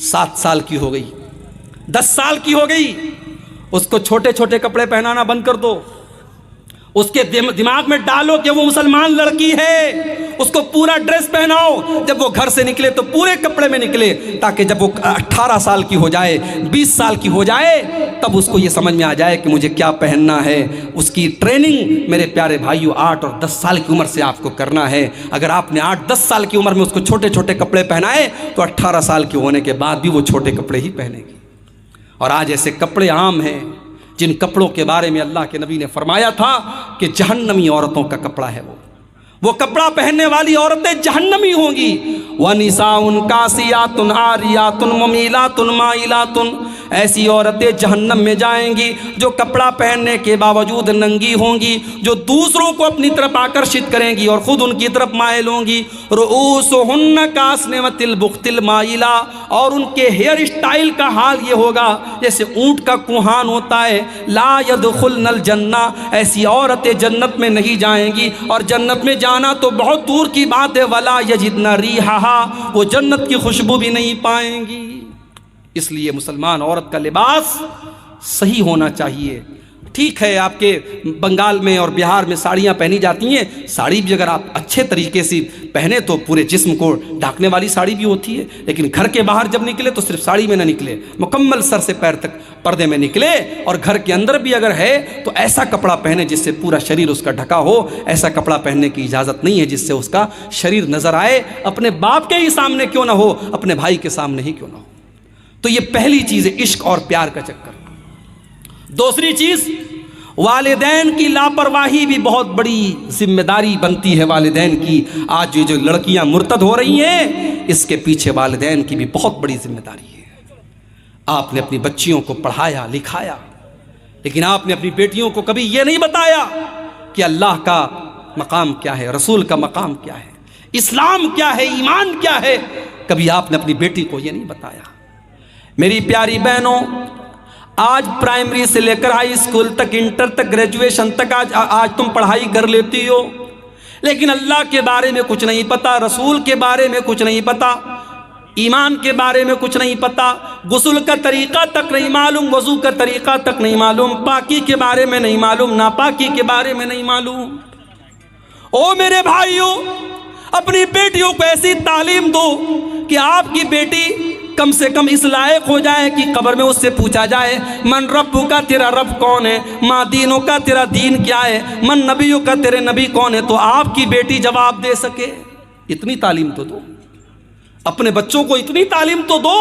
7 سال کی ہو گئی، 10 سال کی ہو گئی، اس کو چھوٹے چھوٹے کپڑے پہنانا بند کر دو، اس کے دماغ میں ڈالو کہ وہ مسلمان لڑکی ہے، اس کو پورا ڈریس پہناؤ، جب وہ گھر سے نکلے تو پورے کپڑے میں نکلے، تاکہ جب وہ 18 سال کی ہو جائے، 20 سال کی ہو جائے، تب اس کو یہ سمجھ میں آ جائے کہ مجھے کیا پہننا ہے۔ اس کی ٹریننگ میرے پیارے بھائیو 8 اور 10 سال کی عمر سے آپ کو کرنا ہے۔ اگر آپ نے 8-10 سال کی عمر میں اس کو چھوٹے چھوٹے کپڑے پہنائے تو 18 سال کے ہونے کے بعد بھی وہ چھوٹے کپڑے ہی پہنے گی۔ اور آج ایسے کپڑے عام ہیں جن کپڑوں کے بارے میں اللہ کے نبی نے فرمایا تھا کہ جہنمی عورتوں کا کپڑا ہے وہ کپڑا پہننے والی عورتیں جہنمی ہوں گی۔ وَنِسَاءٌ كَاسِيَاتٌ عَارِيَاتٌ مُمِيلَاتٌ مَائِلَاتٌ، ایسی عورتیں جہنم میں جائیں گی جو کپڑا پہننے کے باوجود ننگی ہوں گی، جو دوسروں کو اپنی طرف آکرشت کریں گی اور خود ان کی طرف مائل ہوں گی۔ رؤوسهن كأسنمة البخت المائلة، اور ان کے ہیئر اسٹائل کا حال یہ ہوگا جیسے اونٹ کا کوہان ہوتا ہے۔ لا يدخلن الجنہ، ایسی عورتیں جنت میں نہیں جائیں گی، اور جنت میں جانا تو بہت دور کی بات ہے۔ ولا یجدن ریحہا، وہ جنت کی خوشبو بھی نہیں پائیں گی۔ اس لیے مسلمان عورت کا لباس صحیح ہونا چاہیے۔ ٹھیک ہے آپ کے بنگال میں اور بہار میں ساڑیاں پہنی جاتی ہیں، ساڑی بھی اگر آپ اچھے طریقے سے پہنے تو پورے جسم کو ڈھانکنے والی ساڑی بھی ہوتی ہے، لیکن گھر کے باہر جب نکلے تو صرف ساڑی میں نہ نکلے، مکمل سر سے پیر تک پردے میں نکلے، اور گھر کے اندر بھی اگر ہے تو ایسا کپڑا پہنے جس سے پورا شریر اس کا ڈھکا ہو۔ ایسا کپڑا پہننے کی اجازت نہیں ہے جس سے اس کا شریر نظر آئے، اپنے باپ کے ہی سامنے کیوں نہ ہو، اپنے بھائی کے سامنے ہی کیوں نہ ہو۔ تو یہ پہلی چیز ہے، عشق اور پیار کا چکر۔ دوسری چیز، والدین کی لاپرواہی بھی بہت بڑی ذمہ داری بنتی ہے والدین کی۔ آج یہ جو لڑکیاں مرتد ہو رہی ہیں، اس کے پیچھے والدین کی بھی بہت بڑی ذمہ داری ہے۔ آپ نے اپنی بچیوں کو پڑھایا لکھایا، لیکن آپ نے اپنی بیٹیوں کو کبھی یہ نہیں بتایا کہ اللہ کا مقام کیا ہے، رسول کا مقام کیا ہے، اسلام کیا ہے، ایمان کیا ہے۔ کبھی آپ نے اپنی بیٹی کو یہ نہیں بتایا۔ میری پیاری بہنوں، آج پرائمری سے لے کر ہائی اسکول تک، انٹر تک، گریجویشن تک آج تم پڑھائی کر لیتی ہو، لیکن اللہ کے بارے میں کچھ نہیں پتا، رسول کے بارے میں کچھ نہیں پتا، ایمان کے بارے میں کچھ نہیں پتا، غسل کا طریقہ تک نہیں معلوم، وضو کا طریقہ تک نہیں معلوم، پاکی کے بارے میں نہیں معلوم، ناپاکی کے بارے میں نہیں معلوم۔ او میرے بھائیوں، اپنی بیٹیوں کو ایسی تعلیم دو کہ آپ کی بیٹی کم سے کم اس لائق ہو جائے کہ قبر میں اس سے پوچھا جائے من ربو کا، تیرا رب کون ہے، ما دینوں کا، تیرا دین کیا ہے، من نبیوں کا، تیرے نبی کون ہے، تو آپ کی بیٹی جواب دے سکے۔ اتنی تعلیم تو دو، اپنے بچوں کو اتنی تعلیم تو دو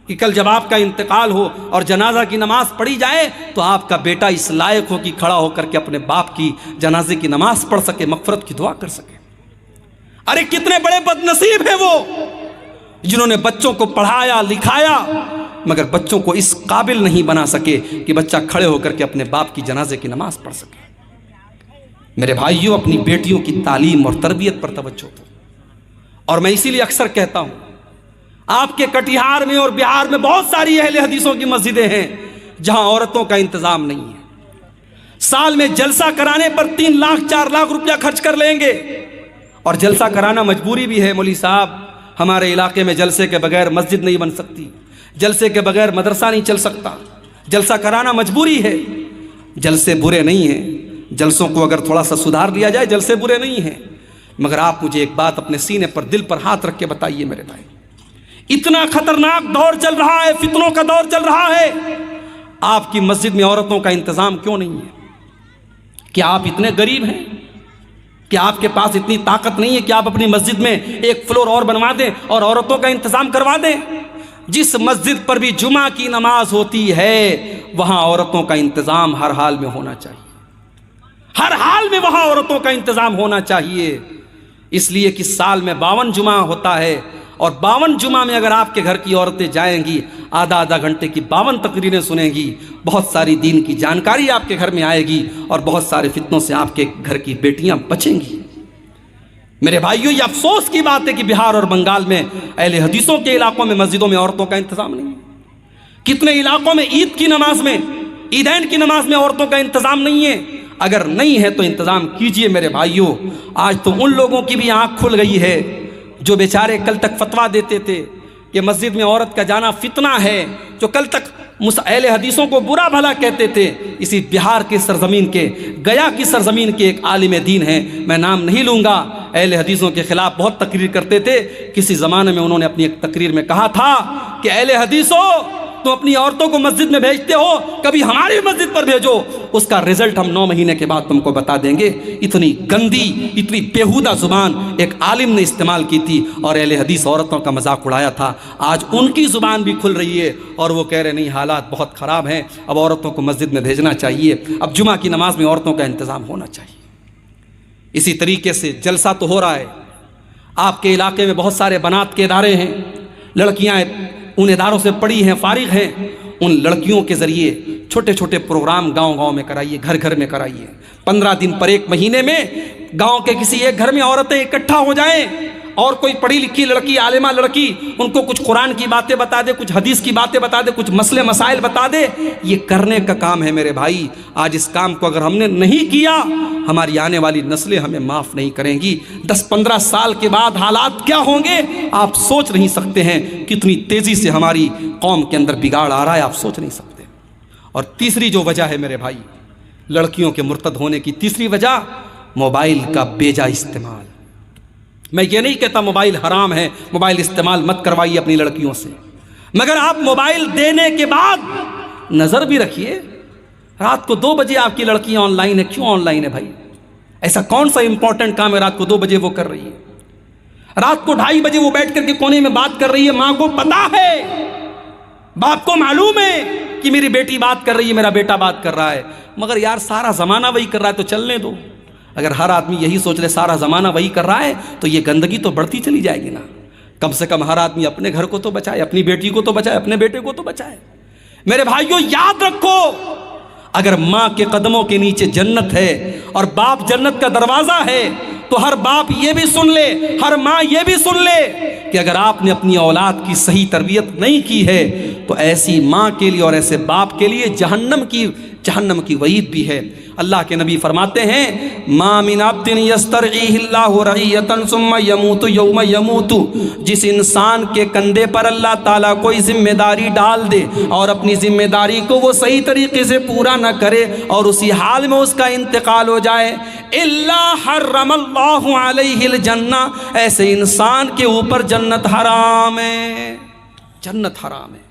کہ کل جب آپ کا انتقال ہو اور جنازہ کی نماز پڑھی جائے تو آپ کا بیٹا اس لائق ہو کہ کھڑا ہو کر کے اپنے باپ کی جنازے کی نماز پڑھ سکے، مغفرت کی دعا کر سکے۔ ارے کتنے بڑے بد نصیب ہیں وہ جنہوں نے بچوں کو پڑھایا لکھایا، مگر بچوں کو اس قابل نہیں بنا سکے کہ بچہ کھڑے ہو کر کے اپنے باپ کی جنازے کی نماز پڑھ سکے۔ میرے بھائیوں، اپنی بیٹیوں کی تعلیم اور تربیت پر توجہ دو۔ اور میں اسی لیے اکثر کہتا ہوں، آپ کے کٹیہار میں اور بہار میں بہت ساری اہل حدیثوں کی مسجدیں ہیں جہاں عورتوں کا انتظام نہیں ہے۔ سال میں جلسہ کرانے پر 3 لاکھ 4 لاکھ روپیہ خرچ کر لیں گے، اور جلسہ کرانا مجبوری بھی ہے۔ مولوی صاحب، ہمارے علاقے میں جلسے کے بغیر مسجد نہیں بن سکتی، جلسے کے بغیر مدرسہ نہیں چل سکتا، جلسہ کرانا مجبوری ہے۔ جلسے برے نہیں ہیں، جلسوں کو اگر تھوڑا سا سدھار لیا جائے جلسے برے نہیں ہیں، مگر آپ مجھے ایک بات اپنے سینے پر دل پر ہاتھ رکھ کے بتائیے میرے بھائی، اتنا خطرناک دور چل رہا ہے، فتنوں کا دور چل رہا ہے، آپ کی مسجد میں عورتوں کا انتظام کیوں نہیں ہے؟ کیا آپ اتنے غریب ہیں؟ کیا آپ کے پاس اتنی طاقت نہیں ہے کہ آپ اپنی مسجد میں ایک فلور اور بنوا دیں اور عورتوں کا انتظام کروا دیں؟ جس مسجد پر بھی جمعہ کی نماز ہوتی ہے وہاں عورتوں کا انتظام ہر حال میں ہونا چاہیے، ہر حال میں وہاں عورتوں کا انتظام ہونا چاہیے، اس لیے کہ سال میں 52 جمعہ ہوتا ہے، اور 52 جمعہ میں اگر آپ کے گھر کی عورتیں جائیں گی، آدھا گھنٹے کی 52 تقریریں سنیں گی، بہت ساری دین کی جانکاری آپ کے گھر میں آئے گی، اور بہت سارے فتنوں سے آپ کے گھر کی بیٹیاں بچیں گی۔ میرے بھائیوں، یہ افسوس کی بات ہے کہ بہار اور بنگال میں اہل حدیثوں کے علاقوں میں مسجدوں میں عورتوں کا انتظام نہیں ہے۔ کتنے علاقوں میں عید کی نماز میں، عیدین کی نماز میں عورتوں کا انتظام نہیں ہے۔ اگر نہیں ہے تو انتظام کیجئے میرے بھائیوں۔ آج تو ان لوگوں کی بھی آنکھ کھل گئی ہے جو بیچارے کل تک فتویٰ دیتے تھے کہ مسجد میں عورت کا جانا فتنہ ہے، جو کل تک اہل حدیثوں کو برا بھلا کہتے تھے، اسی بہار کی سرزمین کے، گیا کی سرزمین کے ایک عالم دین ہیں، میں نام نہیں لوں گا، اہل حدیثوں کے خلاف بہت تقریر کرتے تھے۔ کسی زمانے میں انہوں نے اپنی ایک تقریر میں کہا تھا کہ اہل حدیثوں، تم اپنی عورتوں کو مسجد میں بھیجتے ہو، کبھی ہماری مسجد پر بھیجو، اس کا رزلٹ ہم 9 مہینے کے بعد تم کو بتا دیں گے۔ اتنی گندی، اتنی بیہودہ زبان ایک عالم نے استعمال کی تھی اور اہل حدیث عورتوں کا مذاق اڑایا تھا۔ آج ان کی زبان بھی کھل رہی ہے اور وہ کہہ رہے نہیں، حالات بہت خراب ہیں، اب عورتوں کو مسجد میں بھیجنا چاہیے، اب جمعہ کی نماز میں عورتوں کا انتظام ہونا چاہیے۔ اسی طریقے سے جلسہ تو ہو رہا ہے، آپ کے علاقے میں بہت سارے بنات کے ادارے ہیں، لڑکیاں ان اداروں سے پڑھی ہیں، فارغ ہیں، ان لڑکیوں کے ذریعے چھوٹے چھوٹے پروگرام گاؤں میں کرائیے، گھر گھر میں کرائیے۔ 15 دن پر 1 مہینے میں گاؤں کے کسی ایک گھر میں عورتیں اکٹھا ہو جائیں، اور کوئی پڑھی لکھی لڑکی، عالمہ لڑکی ان کو کچھ قرآن کی باتیں بتا دے، کچھ حدیث کی باتیں بتا دے، کچھ مسئلے مسائل بتا دے۔ یہ کرنے کا کام ہے میرے بھائی۔ آج اس کام کو اگر ہم نے نہیں کیا، ہماری آنے والی نسلیں ہمیں معاف نہیں کریں گی۔ 10-15 سال کے بعد حالات کیا ہوں گے آپ سوچ نہیں سکتے ہیں، کتنی تیزی سے ہماری قوم کے اندر بگاڑ آ رہا ہے، آپ سوچ نہیں سکتے۔ اور تیسری جو وجہ ہے میرے بھائی، لڑکیوں کے مرتد ہونے کی تیسری وجہ، موبائل کا بیجا استعمال۔ میں یہ نہیں کہتا موبائل حرام ہے، موبائل استعمال مت کروائیے اپنی لڑکیوں سے، مگر آپ موبائل دینے کے بعد نظر بھی رکھیے۔ رات کو 2 بجے آپ کی لڑکیاں آن لائن ہے، کیوں آن لائن ہے بھائی؟ ایسا کون سا امپورٹنٹ کام ہے رات کو 2 بجے وہ کر رہی ہے؟ رات کو 2:30 بجے وہ بیٹھ کر کے کونے میں بات کر رہی ہے، ماں کو پتا ہے، باپ کو معلوم ہے کہ میری بیٹی بات کر رہی ہے، میرا بیٹا بات کر رہا ہے، مگر یار سارا زمانہ وہی کر رہا ہے تو چلنے دو۔ اگر ہر آدمی یہی سوچ لے سارا زمانہ وہی کر رہا ہے تو یہ گندگی تو بڑھتی چلی جائے گی نا۔ کم سے کم ہر آدمی اپنے گھر کو تو بچائے، اپنی بیٹی کو تو بچائے، اپنے بیٹے کو تو بچائے۔ میرے بھائیوں یاد رکھو، اگر ماں کے قدموں کے نیچے جنت ہے اور باپ جنت کا دروازہ ہے، تو ہر باپ یہ بھی سن لے، ہر ماں یہ بھی سن لے کہ اگر آپ نے اپنی اولاد کی صحیح تربیت نہیں کی ہے تو ایسی ماں کے لیے اور ایسے باپ کے لیے جہنم کی وعید بھی ہے۔ اللہ کے نبی فرماتے ہیں، ما من عبد یسترعیہ اللہ رعیۃ ثم یموت یوم یموت، جس انسان کے کندھے پر اللہ تعالیٰ کوئی ذمہ داری ڈال دے اور اپنی ذمہ داری کو وہ صحیح طریقے سے پورا نہ کرے اور اسی حال میں اس کا انتقال ہو جائے، الا حرم اللہ علیہ الجنہ، ایسے انسان کے اوپر جنت حرام ہے۔ جنت حرام ہے،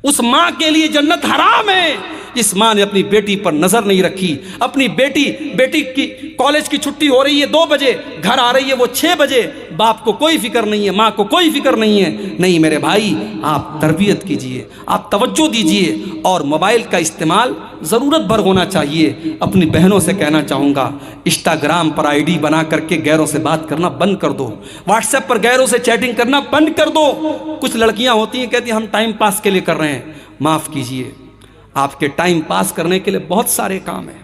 اس ماں کے لیے جنت حرام ہے جس ماں نے اپنی بیٹی پر نظر نہیں رکھی، اپنی بیٹی کی کالج کی چھٹی ہو رہی ہے 2 بجے, گھر آ رہی ہے وہ 6 بجے, باپ کو کوئی فکر نہیں ہے, ماں کو کوئی فکر نہیں ہے. نہیں میرے بھائی, آپ تربیت کیجئے, آپ توجہ دیجئے, اور موبائل کا استعمال ضرورت بھر ہونا چاہیے. اپنی بہنوں سے کہنا چاہوں گا, انسٹاگرام پر آئی ڈی بنا کر کے غیروں سے بات کرنا بند کر دو, واٹس ایپ پر غیروں سے چیٹنگ کرنا بند کر دو. کچھ لڑکیاں ہوتی ہیں کہتی ہیں ہم ٹائم پاس کے لیے کر رہے ہیں. معاف کیجئے, آپ کے ٹائم پاس کرنے کے لیے بہت سارے کام ہیں,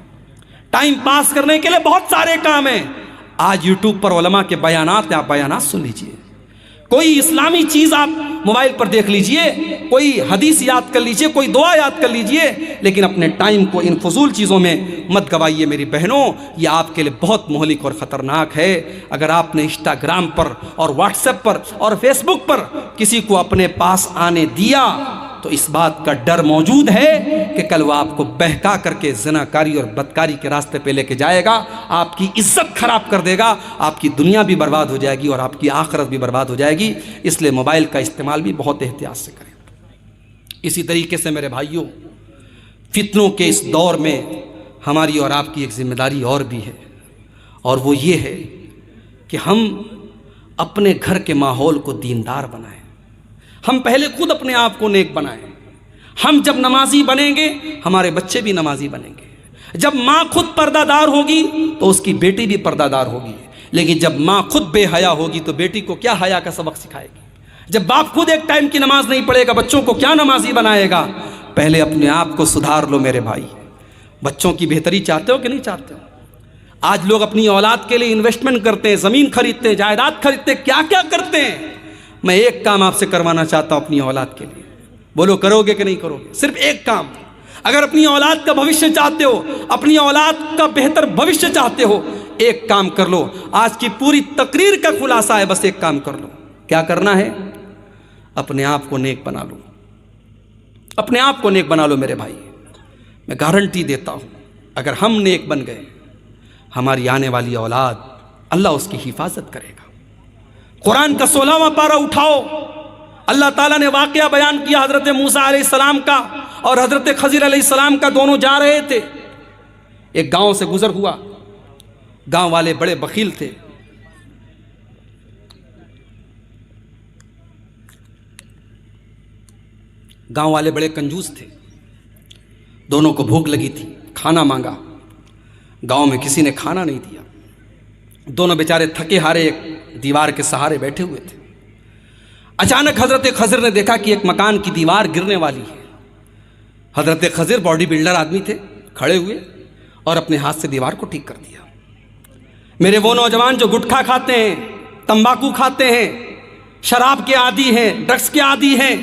ٹائم پاس کرنے کے لیے بہت سارے کام ہیں. آج یوٹیوب پر علماء کے بیانات ہیں, آپ بیانات سن لیجئے, کوئی اسلامی چیز آپ موبائل پر دیکھ لیجئے, کوئی حدیث یاد کر لیجئے, کوئی دعا یاد کر لیجئے, لیکن اپنے ٹائم کو ان فضول چیزوں میں مت گوائیے میری بہنوں. یہ آپ کے لیے بہت مہلک اور خطرناک ہے. اگر آپ نے انسٹاگرام پر اور واٹس ایپ پر اور فیس بک پر کسی کو اپنے پاس آنے دیا تو اس بات کا ڈر موجود ہے کہ کل وہ آپ کو بہکا کر کے زناکاری اور بدکاری کے راستے پہ لے کے جائے گا, آپ کی عزت خراب کر دے گا, آپ کی دنیا بھی برباد ہو جائے گی اور آپ کی آخرت بھی برباد ہو جائے گی. اس لیے موبائل کا استعمال بھی بہت احتیاط سے کریں. اسی طریقے سے میرے بھائیوں, فتنوں کے اس دور میں ہماری اور آپ کی ایک ذمہ داری اور بھی ہے, اور وہ یہ ہے کہ ہم اپنے گھر کے ماحول کو دیندار بنائیں. ہم پہلے خود اپنے آپ کو نیک بنائیں. ہم جب نمازی بنیں گے ہمارے بچے بھی نمازی بنیں گے. جب ماں خود پردہ دار ہوگی تو اس کی بیٹی بھی پردہ دار ہوگی, لیکن جب ماں خود بے حیا ہوگی تو بیٹی کو کیا حیا کا سبق سکھائے گی؟ جب باپ خود ایک ٹائم کی نماز نہیں پڑھے گا بچوں کو کیا نمازی بنائے گا؟ پہلے اپنے آپ کو سدھار لو میرے بھائی. بچوں کی بہتری چاہتے ہو کہ نہیں چاہتے ہو؟ آج لوگ اپنی اولاد کے لیے انویسٹمنٹ کرتے ہیں, زمین خریدتے ہیں, جائیداد خریدتے ہیں, کیا کیا کرتے ہیں. میں ایک کام آپ سے کروانا چاہتا ہوں اپنی اولاد کے لیے, بولو کرو گے کہ نہیں کرو گے؟ صرف ایک کام. اگر اپنی اولاد کا بھوشیہ چاہتے ہو, اپنی اولاد کا بہتر بھوشیہ چاہتے ہو, ایک کام کر لو. آج کی پوری تقریر کا خلاصہ ہے, بس ایک کام کر لو. کیا کرنا ہے؟ اپنے آپ کو نیک بنا لو, اپنے آپ کو نیک بنا لو میرے بھائی. میں گارنٹی دیتا ہوں اگر ہم نیک بن گئے, ہماری آنے والی اولاد اللہ اس کی حفاظت کرے گا. قرآن کا 16واں پارہ اٹھاؤ, اللہ تعالیٰ نے واقعہ بیان کیا حضرت موسیٰ علیہ السلام کا اور حضرت خضر علیہ السلام کا. دونوں جا رہے تھے, ایک گاؤں سے گزر ہوا. گاؤں والے بڑے بخیل تھے, گاؤں والے بڑے کنجوس تھے. دونوں کو بھوک لگی تھی, کھانا مانگا, گاؤں میں کسی نے کھانا نہیں دیا. دونوں بیچارے تھکے ہارے ایک دیوار کے سہارے بیٹھے ہوئے تھے. اچانک حضرت خضر نے دیکھا کہ ایک مکان کی دیوار گرنے والی ہے. حضرت خضر باڈی بلڈر آدمی تھے, کھڑے ہوئے اور اپنے ہاتھ سے دیوار کو ٹھیک کر دیا. میرے وہ نوجوان جو گٹکھا کھاتے ہیں, تمباکو کھاتے ہیں, شراب کے عادی ہیں, ڈرگس کے عادی ہیں,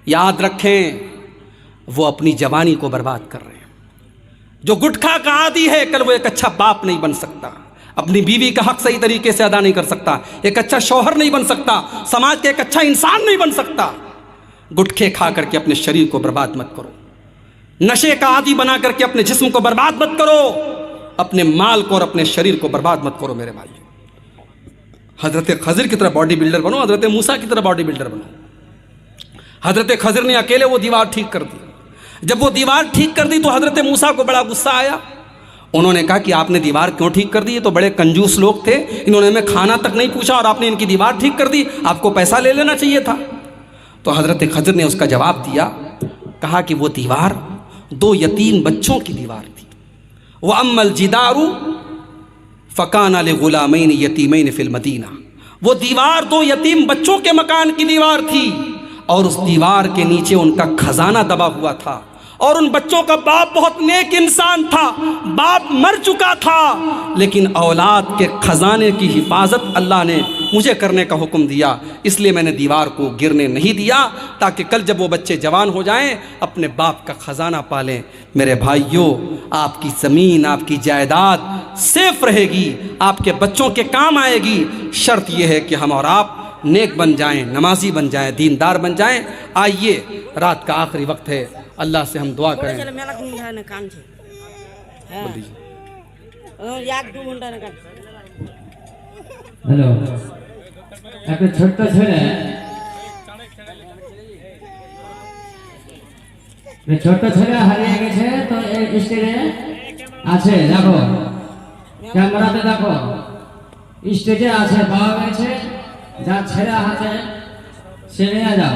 یاد رکھیں وہ اپنی جوانی کو برباد کر رہے ہیں. جو گٹکھا کا عادی ہے کل وہ ایک اچھا باپ نہیں بن سکتا, اپنی بیوی کا حق صحیح طریقے سے ادا نہیں کر سکتا, ایک اچھا شوہر نہیں بن سکتا, سماج کے ایک اچھا انسان نہیں بن سکتا. گٹکھے کھا کر کے اپنے شریر کو برباد مت کرو, نشے کا عادی بنا کر کے اپنے جسم کو برباد مت کرو, اپنے مال کو اور اپنے شریر کو برباد مت کرو میرے بھائی. حضرت خضر کی طرح باڈی بلڈر بنو, حضرت موسیٰ کی طرح باڈی بلڈر بنو. حضرت خضر نے اکیلے وہ دیوار ٹھیک کر دی. جب وہ دیوار ٹھیک کر دی تو حضرت موسیٰ کو بڑا غصہ آیا. انہوں نے کہا کہ آپ نے دیوار کیوں ٹھیک کر دی؟ یہ تو بڑے کنجوس لوگ تھے, انہوں نے ہمیں کھانا تک نہیں پوچھا اور آپ نے ان کی دیوار ٹھیک کر دی, آپ کو پیسہ لے لینا چاہیے تھا. تو حضرت خضر نے اس کا جواب دیا, کہا کہ وہ دیوار 2 یتیم بچوں کی دیوار تھی. وَأَمَّا الْجِدَارُ فَكَانَ لِغُلَامَيْنِ يَتِيمَيْنِ فِي الْمَدِينَةِ, وہ دیوار 2 یتیم بچوں کے مکان کی دیوار تھی اور اس دیوار کے نیچے ان کا خزانہ دبا ہوا تھا. اور ان بچوں کا باپ بہت نیک انسان تھا, باپ مر چکا تھا, لیکن اولاد کے خزانے کی حفاظت اللہ نے مجھے کرنے کا حکم دیا, اس لیے میں نے دیوار کو گرنے نہیں دیا تاکہ کل جب وہ بچے جوان ہو جائیں اپنے باپ کا خزانہ پالیں. میرے بھائیوں, آپ کی زمین, آپ کی جائیداد سیف رہے گی, آپ کے بچوں کے کام آئے گی. شرط یہ ہے کہ ہم اور آپ نیک بن جائیں, نمازی بن جائیں, دیندار بن جائیں. آئیے, رات کا آخری وقت ہے, اللہ سے ہم دعا کریں. হ্যালো, একটা ছোট্ট ছেলে, ছোট্ট ছেলে হারিয়ে গেছে, তো এই স্টেজে আছে, দেখো ক্যামেরাতে দেখো স্টেজে আছে পাওয়া গেছে যা ছেড়ে হাতে সে নিয়ে যাও।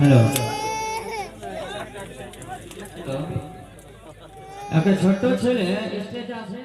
হ্যালো, একটা ছোট্ট ছেলে স্টেজে আছে।